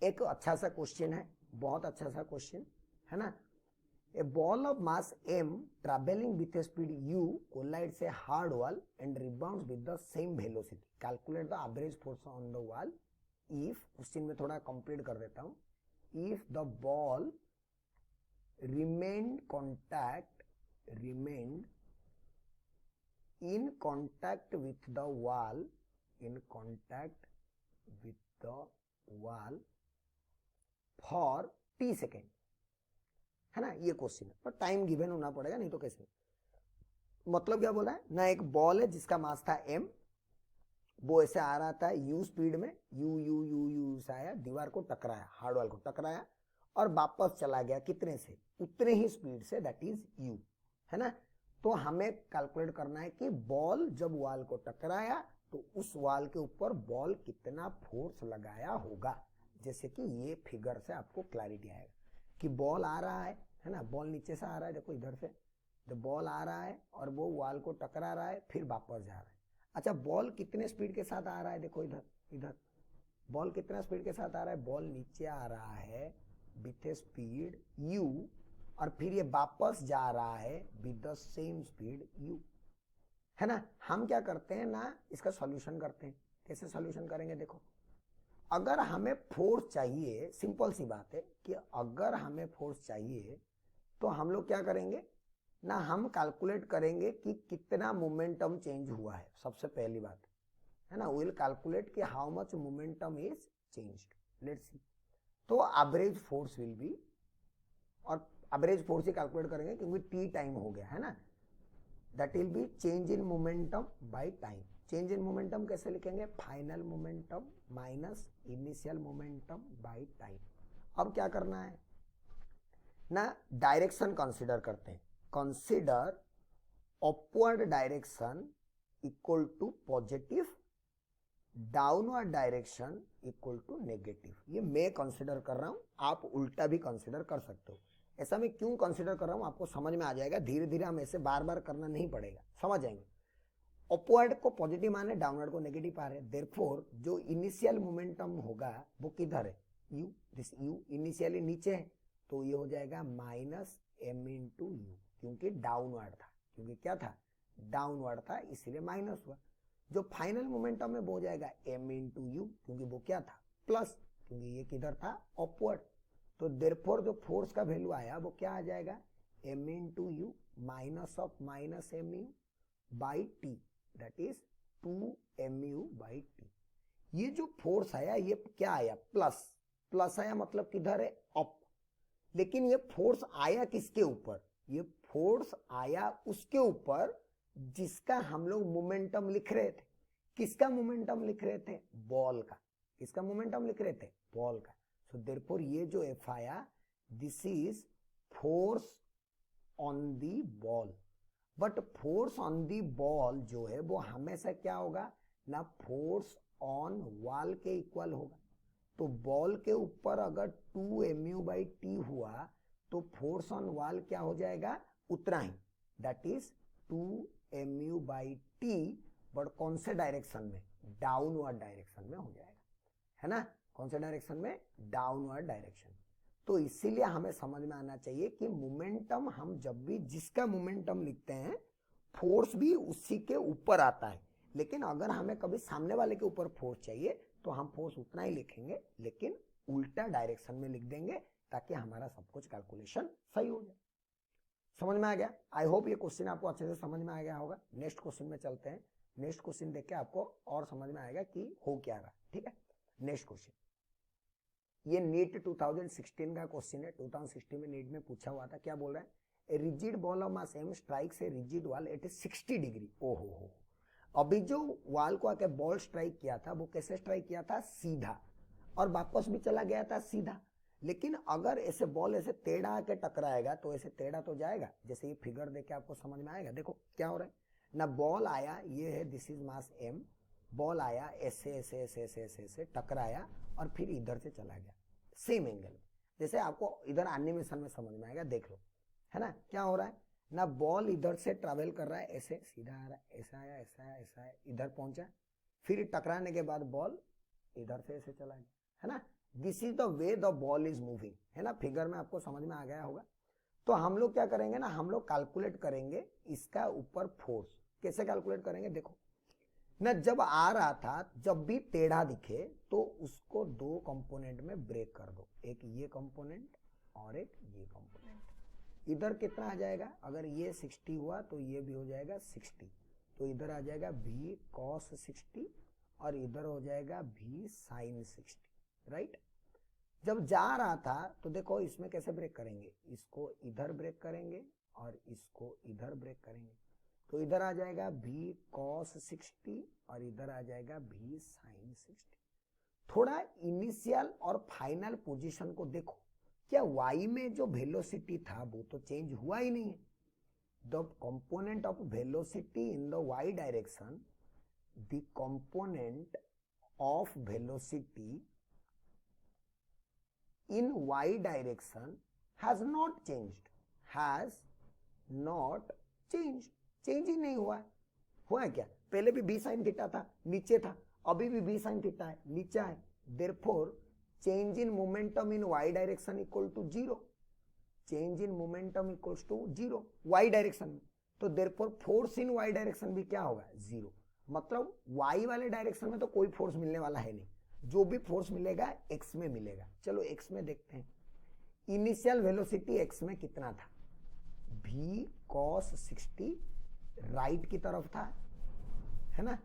एक अच्छा सा क्वेश्चन है, बहुत अच्छा सा क्वेश्चन है ना। A ball of mass m traveling with a speed u collides a hard wall and rebounds with the same velocity. Calculate the average force on the wall if, question में थोड़ा complete कर देता हूं, if the ball remained in contact with the wall, in contact with the wall for t second, है ना, ये question है, पर टाइम गिवन होना पड़ेगा, नहीं तो कैसे। मतलब क्या बोला है ना, एक बॉल है जिसका मास था m, वो ऐसे आ रहा था u स्पीड में, u से आया, दीवार को टकराया, हार्ड वॉल को टकराया और वापस चला गया, कितने से, उतने ही स्पीड से, दैट इज u, है ना। तो हमें कैलकुलेट करना है कि बॉल जब वॉल को टकराया तो उस वॉल के ऊपर बॉल कितना फोर्स लगाया होगा। जैसे कि ये फिगर से आपको क्लैरिटी आएगा कि बॉल आ रहा है ना, बॉल नीचे से आ रहा है, देखो इधर से, जब बॉल आ रहा है और वो वॉल को टकरा रहा है, फिर वापस जा रहा है। अच्छा, बॉल कितने स्पीड के साथ आ रहा है, देखो इधर, इधर बॉल कितना स्पीड के साथ आ रहा है, बॉल नीचे आ रहा है विथ ए स्पीड u और फिर ये वापस जा रहा है with the same speed u, है ना। हम क्या करते हैं ना, इसका सॉल्यूशन करते हैं। कैसे सॉल्यूशन करेंगे, देखो, अगर हमें फोर्स चाहिए, सिंपल सी बात है कि अगर हमें फोर्स चाहिए तो हम लोग क्या करेंगे ना, हम कैलकुलेट करेंगे कि कितना मोमेंटम चेंज हुआ है, सबसे पहली बात है ना, विल कैलकुलेट कि how much momentum is changed, let's see. तो एवरेज फोर्स विल बी, और एवरेज फोर्स ही कैलकुलेट करेंगे क्योंकि टी टाइम हो गया है ना, that will be change in momentum by time. Change in momentum कैसे लिखेंगे, final momentum minus initial momentum by time. अब क्या करना है ना, डायरेक्शन कंसीडर करते हैं, consider upward direction equal to positive, downward direction equal to negative. ये मैं कंसीडर कर रहा हूं, आप उल्टा भी कंसीडर कर सकते हो। ऐसा मैं क्यों कंसीडर कर रहा हूं आपको समझ में आ जाएगा, धीरे धीरे हम ऐसे बार बार करना नहीं पड़ेगा, समझ जाएंगे। अपवर्ड को पॉजिटिव माने, डाउनवर्ड को नेगेटिव आ रहे, देयरफॉर जो इनिशियल मोमेंटम होगा वो किधर है, u, दिस u इनिशियली नीचे है, तो ये हो जाएगा माइनस m इंटू यू, क्योंकि डाउनवर्ड था, क्योंकि क्या था, डाउनवर्ड था, इसलिए माइनस हुआ। जो फाइनल मोमेंटम है वो हो जाएगा m इंटू यू, क्योंकि वो क्या था, प्लस, क्योंकि ये किधर था, अपवर्ड। तो देयरफॉर जो फोर्स का वैल्यू आया वो क्या आ जाएगा, m into you minus of minus m you by T, that is 2mu/t। ये जो फोर्स आया ये क्या आया, प्लस, प्लस आया मतलब किधर है, अप। लेकिन ये फोर्स आया किसके ऊपर, ये फोर्स आया उसके ऊपर जिसका हम लोग मोमेंटम लिख रहे थे। किसका मोमेंटम लिख रहे थे, बॉल का। किसका मोमेंटम लिख रहे थे, बॉल का। सो देयरफॉर ये जो एफ आया, this is force on the ball. But force on the ball जो है वो हमेशा क्या होगा ना, फोर्स ऑन वॉल के इक्वल होगा। तो बॉल के ऊपर अगर 2mu/t हुआ तो फोर्स ऑन वॉल क्या हो जाएगा, उतना ही, दैट इज 2mu/t। बट कौन से डायरेक्शन में, डाउनवर्ड डायरेक्शन में हो जाएगा, है ना। कौन से डायरेक्शन में, डाउनवर्ड डायरेक्शन। तो इसीलिए हमें समझ में आना चाहिए कि मोमेंटम, हम जब भी जिसका मोमेंटम लिखते हैं फोर्स भी उसी के ऊपर आता है। लेकिन अगर हमें कभी सामने वाले के ऊपर फोर्स चाहिए तो हम फोर्स उतना ही लिखेंगे, लेकिन उल्टा डायरेक्शन में लिख देंगे ताकि हमारा सब कुछ कैलकुलेशन सही हो जाए। समझ में आ गया। आई होप ये क्वेश्चन आपको अच्छे से समझ में आ गया होगा। नेक्स्ट क्वेश्चन में चलते हैं। नेक्स्ट क्वेश्चन देख के आपको और समझ में आएगा कि हो क्या रहा। ठीक है, नेक्स्ट क्वेश्चन, ये नीट 2016 का क्वेश्चन है। 2016 में नीट में पूछा हुआ था। क्या बोल रहा है, a rigid ball of mass m strikes a rigid wall at 60 degree. ओहो, अभी जो वॉल को आके बॉल स्ट्राइक किया था वो कैसे स्ट्राइक किया था, सीधा, और वापस भी चला गया था सीधा। लेकिन अगर ऐसे बॉल ऐसे टेढ़ा आके टकराएगा तो ऐसे टेढ़ा तो जाएगा। जैसे ये फिगर देख के आपको समझ में आएगा। देखो क्या हो रहा है ना, बॉल आया, ये है this is mass m, ball आया ऐसे ऐसे ऐसे ऐसे ऐसे ऐसे टकराया और फिर इधर से चला गया सेम एंगल में। जैसे आपको इधर एनिमेशन में समझ में आएगा, देख लो, है ना। क्या हो रहा है ना, बॉल इधर से ट्रेवल कर रहा है, ऐसे सीधा आ रहा है, ऐसा आया ऐसा आया ऐसा आया, इधर पहुंचा, फिर टकराने के बाद बॉल इधर से ऐसे चला गया, है ना। This is the way the ball is moving, है ना। फिगर में आपको समझ में आ गया होगा। तो हम लोग क्या करेंगे ना, हम लोग कैलकुलेट करेंगे इसका ऊपर फोर्स। कैसे कैलकुलेट करेंगे, देखो ना, जब आ रहा था, जब भी टेढ़ा दिखे तो उसको दो कंपोनेंट में ब्रेक कर दो, एक ये कंपोनेंट और एक ये कंपोनेंट। इधर कितना आ जाएगा, अगर ये 60 हुआ तो ये भी हो जाएगा 60, तो इधर आ जाएगा v cos 60 और इधर हो जाएगा v sin 60, राइट। जब जा रहा था तो देखो इसमें कैसे ब्रेक करेंगे, इसको इधर ब्रेक करेंगे और इसको इधर ब्रेक करेंगे। तो इधर आ जाएगा v cos 60 और इधर आ जाएगा v sin 60। थोड़ा इनिशियल और फाइनल पोजीशन को देखो, क्या y में जो वेलोसिटी था वो तो चेंज हुआ ही नहीं है। The component of velocity in the y direction, the component of velocity in y direction has not changed, has not changed, change ही नहीं हुआ है। हुआ है क्या, पहले भी b sin थीटा था, नीचे था, अभी भी b sin थीटा है, नीचे है। therefore change in momentum in y direction equal to 0, change in momentum equals to 0 y direction में। तो therefore force in y direction भी क्या होगा, 0। मतलब y वाले डायरेक्शन में तो कोई फोर्स मिलने वाला है नहीं, जो भी फोर्स मिलेगा x में मिलेगा। चलो x में देखते हैं, इनिशियल वेलोसिटी x में कितना था, v cos 60 राइट की तरफ था, है ना।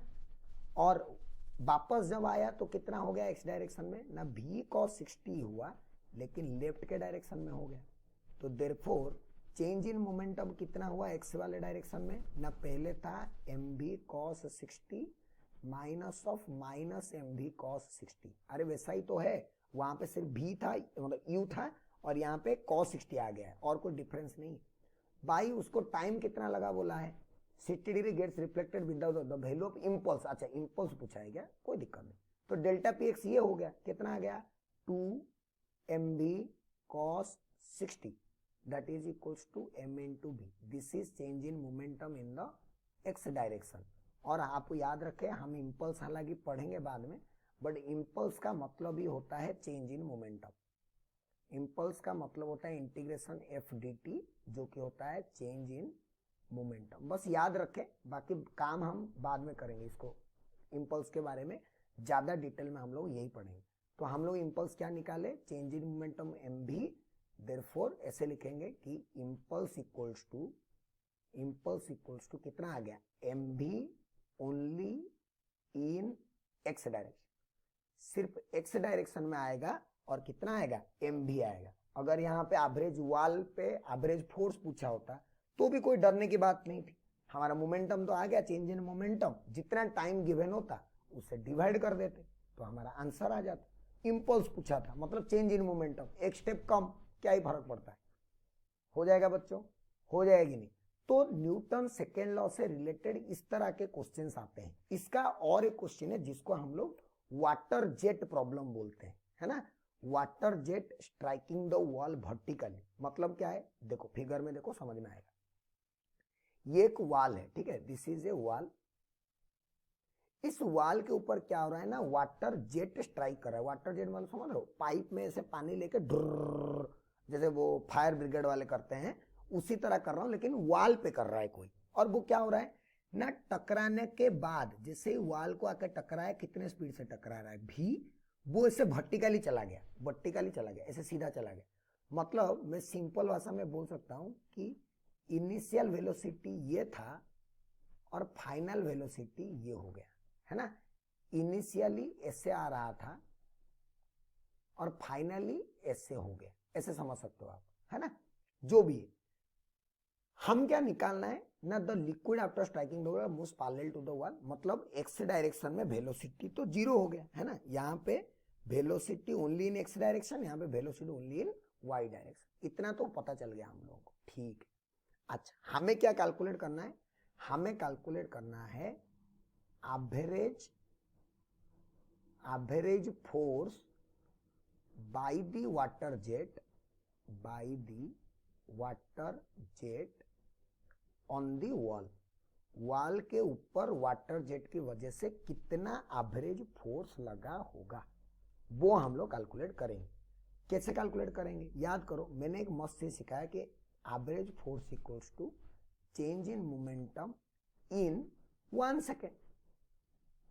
और वापस जब आया तो कितना हो गया x डायरेक्शन में ना, v cos 60 हुआ लेकिन लेफ्ट के डायरेक्शन में हो गया। तो देयरफॉर चेंज इन मोमेंटम कितना हुआ x वाले डायरेक्शन में ना, पहले था mv cos 60 minus of minus mv cos 60। अरे वैसा ही तो है, वहां पे सिर्फ v था, मतलब u था, और यहाँ पे cos 60 आ गया है, और कोई डिफरेंस नहीं। भाई उसको टाइम कितना लगा बोला है, 60 degree gets reflected without the value of impulse. अच्छा इंपल्स पूछा है क्या, कोई दिक्कत नहीं। तो डेल्टा px ये हो गया, कितना आ गया 2 mv cos 60 that is equals to m into v. This is change in momentum in the x direction। और आपको याद रखें, हम इंपल्स हालांकि पढ़ेंगे बाद में, बट इंपल्स का मतलब ही होता है चेंज इन मोमेंटम। इंपल्स का मतलब होता है इंटीग्रेशन एफ डी टी, जो कि होता है चेंज इन मोमेंटम। बस याद रखें, बाकी काम हम बाद में करेंगे। इसको इंपल्स के बारे में ज्यादा डिटेल में हम लोग यही पढ़ेंगे। तो हम लोग इंपल्स क्या निकाले, चेंज इन मोमेंटम एम भी। देयरफॉर ऐसे लिखेंगे कि इंपल्स इक्वल्स टू कितना आ गया, एम भी ओनली इन एक्स डायरेक्शन, सिर्फ एक्स डायरेक्शन में आएगा और कितना आएगा, एम भी आएगा। अगर यहाँ पे एवरेज वॉल पे एवरेज फोर्स पूछा होता तो भी कोई डरने की बात नहीं थी, हमारा मोमेंटम तो आ गया, चेंज इन मोमेंटम, जितना टाइम गिवन होता उससे डिवाइड कर देते तो हमारा आंसर आ जाता। इंपल्स पूछा था मतलब चेंज इन मोमेंटम, एक स्टेप कम, क्या ही फर्क पड़ता है, हो जाएगा बच्चों, हो जाएगी नहीं। तो न्यूटन सेकेंड लॉ से रिलेटेड इस तरह के क्वेश्चंस आते हैं। इसका और एक क्वेश्चन है जिसको हम लोग वाटर जेट प्रॉब्लम बोलते हैं, है ना, water jet striking the wall vertically. मतलब क्या है, देखो फिगर में देखो समझ में आएगा। ये एक वॉल है, ठीक है, दिस इज ए वॉल। इस वॉल के ऊपर क्या हो रहा है ना, वाटर जेट स्ट्राइक कर रहा है। वाटर जेट मतलब समझ रहे हो, पाइप में से पानी लेके ढुर्र, जैसे वो फायर ब्रिगेड वाले करते हैं उसी तरह कर रहा हूं, लेकिन वॉल पे कर रहा है कोई। और वो क्या हो रहा है ना, टकराने के बाद जैसे ही वॉल को आकर टकराया, कितने स्पीड से टकरा रहा है, भी, वो ऐसे वर्टिकली चला गया, वर्टिकली चला गया, ऐसे सीधा चला गया। मतलब मैं सिंपल भाषा में बोल सकता हूं कि इनिशियल वेलोसिटी ये था और फाइनल वेलोसिटी ये हो गया, है ना। इनिशियली ऐसे आ रहा था और फाइनली ऐसे हो गया, ऐसे समझ सकते हो आप, है ना। जो भी है, हम क्या निकालना है ना, the liquid after striking the wall moves parallel to the wall. मतलब एक्स डायरेक्शन में वेलोसिटी तो जीरो हो गया, है ना, यहाँ पे velocity only in x direction, यहाँ पे velocity only in y direction. इतना तो पता चल गया हम लोगों को, ठीक है। अच्छा, हमें क्या कैलकुलेट करना है, हमें कैलकुलेट करना है average force by the water jet, by the water jet on the wall. Wall के ऊपर वाटर जेट की वजह से कितना एवरेज फोर्स लगा होगा, वो हम लोग कैलकुलेट करेंगे। कैसे कैलकुलेट करेंगे, याद करो, मैंने एक मस्त चीज सिखाया कि average force equals to change in momentum in 1 second,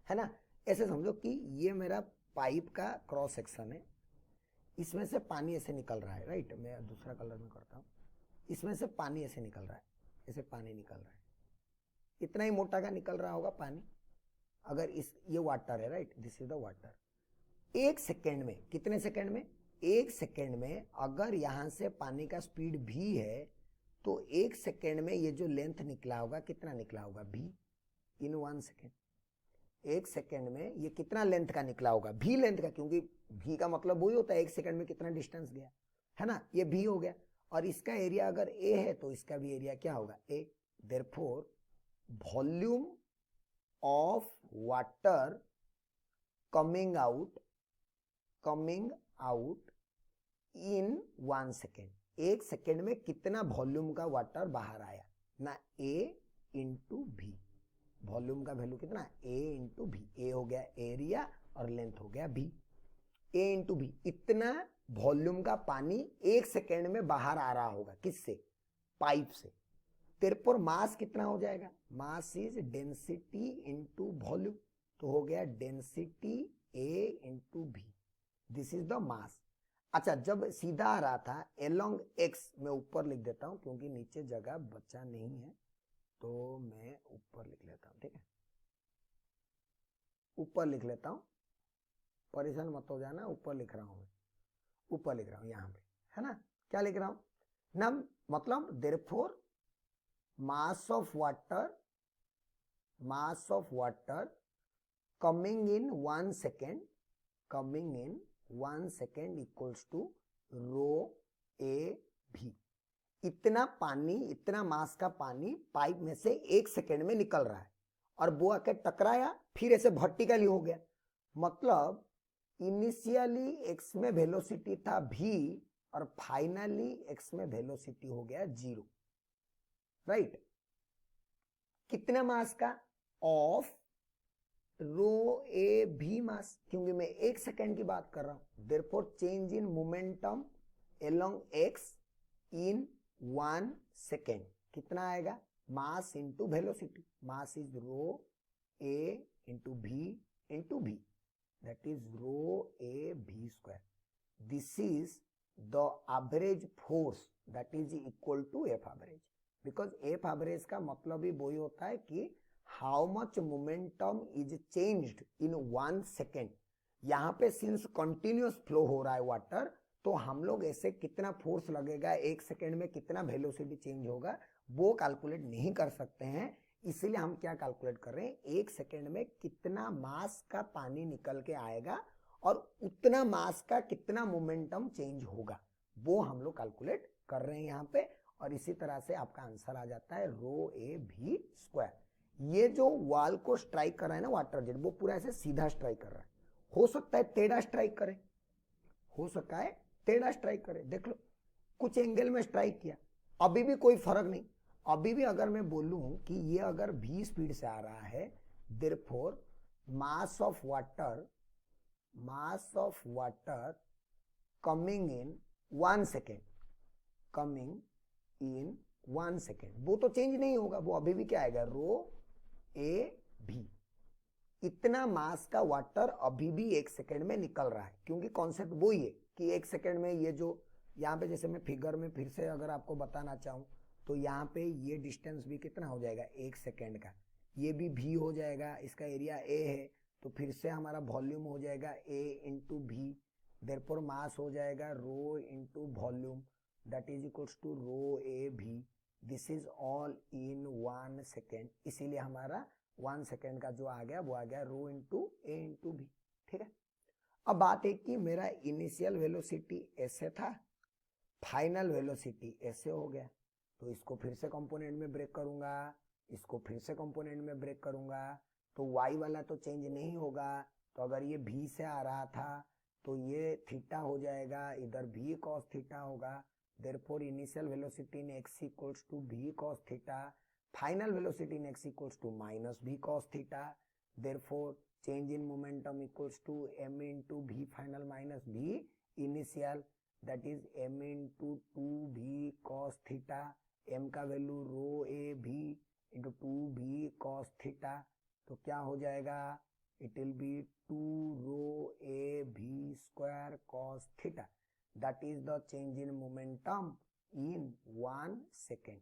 है ना। ऐसे समझो कि ये मेरा पाइप का क्रॉस सेक्शन है, इसमें से पानी ऐसे निकल रहा है, राइट। मैं दूसरा कलर में करता हूं, इसमें से पानी ऐसे निकल रहा है, ऐसे पानी निकल रहा है, इतना ही मोटा का निकल रहा होगा पानी। अगर ये वाटर है, right, this is the water. एक सेकेंड में, कितने सेकेंड में, एक सेकेंड में अगर यहां से पानी का स्पीड भी है तो एक सेकेंड में ये जो लेंथ निकला होगा, कितना निकला होगा, भी, इन 1 सेकेंड। एक सेकेंड में ये कितना लेंथ का निकला होगा, भी लेंथ का, क्योंकि भी का मतलब वही होता है एक सेकेंड में कितना डिस्टेंस गया, है ना, ये भी हो गया। और इसका एरिया अगर ए है तो इसका भी एरिया क्या होगा, A. Therefore volume of water coming out in 1 second, एक सेकेंड में कितना वॉल्यूम का वाटर बाहर आया ना, ए इंटू भी। वॉल्यूम का वैल्यू कितना, ए इंटू भी। ए हो गया एरिया और लेंथ हो गया भी, ए इंटू भी। इतना वॉल्यूम का पानी एक सेकेंड में बाहर आ रहा होगा, किससे, पाइप से। तेरपर मास कितना हो जाएगा, mass is density into volume, तो हो गया डेंसिटी ए इंटू भी, दिस इज द मास। अच्छा, जब सीधा आ रहा था एलोंग एक्स, मैं ऊपर लिख देता हूं क्योंकि नीचे जगह बचा नहीं है, तो मैं ऊपर लिख लेता हूं, ठीक है, ऊपर लिख लेता हूं, परेशान मत हो जाना, ऊपर लिख रहा हूं मैं, ऊपर लिख रहा हूं यहां पे, है ना। क्या लिख रहा हूं ना, मतलब therefore mass of water coming in 1 second equals to rho A V. इतना पानी, इतना मास का पानी पाइप में से एक सेकेंड में निकल रहा है और वो आके टकराया, फिर ऐसे वर्टिकली हो गया। मतलब इनिशियली एक्स में वेलोसिटी था भी और फाइनली एक्स में वेलोसिटी हो गया 0, राइट। कितने मास का, ऑफ रो ए भी मास, क्योंकि मैं एक सेकेंड की बात कर रहा हूं। Therefore change in momentum along x in 1 second कितना आएगा, mass into velocity. Mass is rho a into भी, that is rho a v square. This is the average force that is equal to F average, because F average का मतलब ही वही होता है कि how much momentum is changed in 1 second. यहाँ पे since continuous flow हो रहा है वाटर, तो हम लोग ऐसे कितना फोर्स लगेगा, 1 सेकेंड में कितना वेलोसिटी चेंज होगा, वो कैलकुलेट नहीं कर सकते हैं। इसीलिए हम क्या कैलकुलेट कर रहे हैं, 1 सेकेंड में कितना मास का पानी निकल के आएगा और उतना मास का कितना मोमेंटम चेंज होगा, वो हम लोग कैलकुलेट कर रहे हैं यहाँ पे। और इसी तरह से आपका आंसर आ जाता है रो ए भी स्क्वायर। ये जो वॉल को स्ट्राइक कर रहा है ना वाटर जेट, वो पूरा ऐसे सीधा स्ट्राइक कर रहा है। हो सकता है टेढ़ा स्ट्राइक करे, हो सकता है टेढ़ा स्ट्राइक करे, देख लो कुछ एंगल में स्ट्राइक किया, अभी भी कोई फर्क नहीं। अभी भी अगर मैं बोलूं कि ये अगर v स्पीड से आ रहा है, therefore mass of water coming in 1 second, coming in 1 second, वो तो चेंज नहीं होगा, वो अभी भी क्या आएगा, रो ए भी। इतना मास का वाटर अभी भी 1 सेकेंड में निकल रहा है, क्योंकि कॉन्सेप्ट वही है कि 1 सेकेंड में ये जो यहाँ पे, जैसे मैं फिगर में फिर से अगर आपको बताना चाहूँ, तो यहाँ पे ये डिस्टेंस भी कितना हो जाएगा 1 सेकेंड का, ये भी v हो जाएगा, इसका एरिया a है, तो फिर से हमारा वॉल्यूम हो जाएगा a into v, therefore mass हो जाएगा rho into volume, that is equals to rho A V. This is all in 1 second, इसीलिए हमारा 1 सेकेंड का जो आ गया वो आ गया रो इंटू ए इंटू भी। ठीक है, अब बात है कि मेरा इनिशियल वेलोसिटी ऐसे था, फाइनल वेलोसिटी ऐसे हो गया, तो इसको फिर से कंपोनेंट में ब्रेक करूंगा, इसको फिर से कंपोनेंट में ब्रेक करूंगा, तो y वाला तो चेंज नहीं होगा। तो अगर ये v से आ रहा था तो ये थीटा हो जाएगा, इधर v cos थीटा होगा, therefore initial velocity in x equals to v cos theta, final velocity in x equals to minus v cos theta, therefore change in momentum equals to m into v final minus v initial, that is m into 2v cos theta, m का value rho ए भी into 2v cos theta, तो क्या हो जाएगा, it will be 2 rho ए भी square cos theta, that is the change in momentum in 1 second.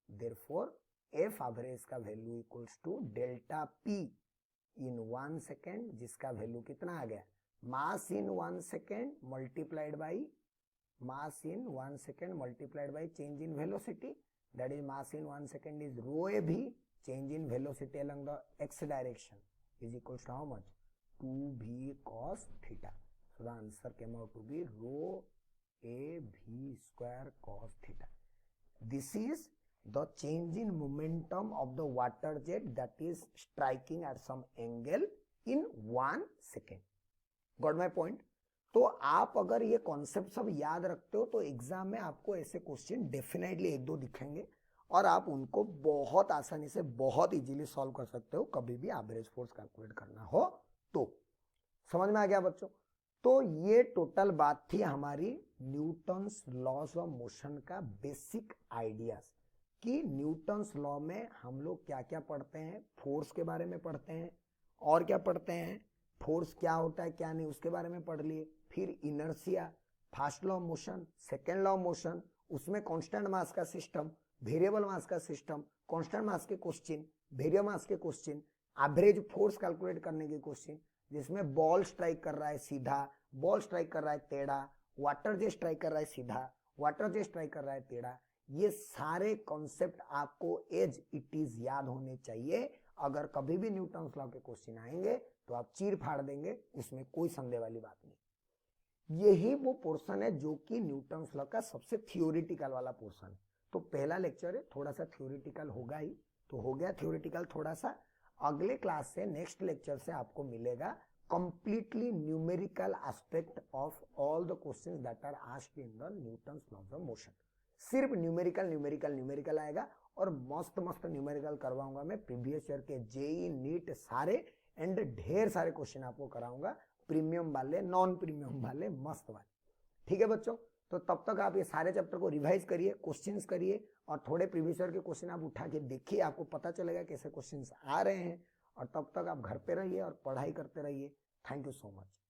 Therefore F average का value equals to delta P in 1 second, जिसका value कितना आ गया, mass in 1 second multiplied by mass in 1 second multiplied by change in velocity, that is mass in 1 second is rho a b, change in velocity along the x direction is equals to how much, 2v cos theta. So the answer came out to be rho a v square cos theta. This is the change in momentum of the water jet that is striking at some angle in 1 second. Got my point? तो आप अगर ये concept सब याद रखते हो तो exam में आपको ऐसे क्वेश्चन डेफिनेटली 1-2 दिखेंगे और आप उनको बहुत आसानी से, बहुत इजीली सॉल्व कर सकते हो कभी भी एवरेज फोर्स कैलकुलेट करना हो तो। समझ में आ गया बच्चों? तो ये टोटल बात थी हमारी न्यूटन्स लॉज ऑफ मोशन का बेसिक आइडियाज, कि न्यूटन्स लॉ में हम लोग क्या क्या पढ़ते हैं, फोर्स के बारे में पढ़ते हैं, और क्या पढ़ते हैं, फोर्स क्या होता है क्या नहीं उसके बारे में पढ़ लिए, फिर inertia, first law of motion, second law of motion, उसमें कांस्टेंट मास का सिस्टम, वेरिएबल मास का सिस्टम, कांस्टेंट मास के क्वेश्चन, वेरिएबल मास के क्वेश्चन, एवरेज फोर्स कैलकुलेट करने के क्वेश्चन, जिसमें बॉल स्ट्राइक कर रहा है सीधा, बॉल स्ट्राइक कर रहा है टेढ़ा, वाटर जेट स्ट्राइक कर रहा है सीधा, वाटर जेट स्ट्राइक कर रहा है टेढ़ा। ये सारे कॉन्सेप्ट आपको एज इट इज याद होने चाहिए। अगर कभी भी न्यूटन्स लॉ के क्वेश्चन आएंगे तो आप चीर फाड़ देंगे, उसमें कोई संदेह वाली बात नहीं। यही वो पोर्शन है जो कि न्यूटन्स लॉ का सबसे थियोरिटिकल वाला पोर्शन है। तो पहला लेक्चर है, थोड़ा सा थियोरिटिकल होगा ही, तो हो गया थियोरिटिकल थोड़ा सा। अगले क्लास से, नेक्स्ट लेक्चर से आपको मिलेगा completely numerical aspect of all the questions that are asked in the Newton's law of motion. सिर्फ न्यूमेरिकल आएगा और मस्त मस्त न्यूमेरिकल करवाऊंगा मैं, प्रीवियस ईयर के जेई नीट सारे एंड ढेर सारे क्वेश्चन आपको कराऊंगा, प्रीमियम वाले, नॉन प्रीमियम वाले, मस्त वाले। ठीक है बच्चों? तो तब तक आप ये सारे चैप्टर को रिवाइज करिए, क्वेश्चंस करिए और थोड़े प्रीवियस ईयर के क्वेश्चन आप उठा के देखिए, आपको पता चलेगा कैसे क्वेश्चंस आ रहे हैं। और तब तक आप घर पे रहिए और पढ़ाई करते रहिए। Thank you so much.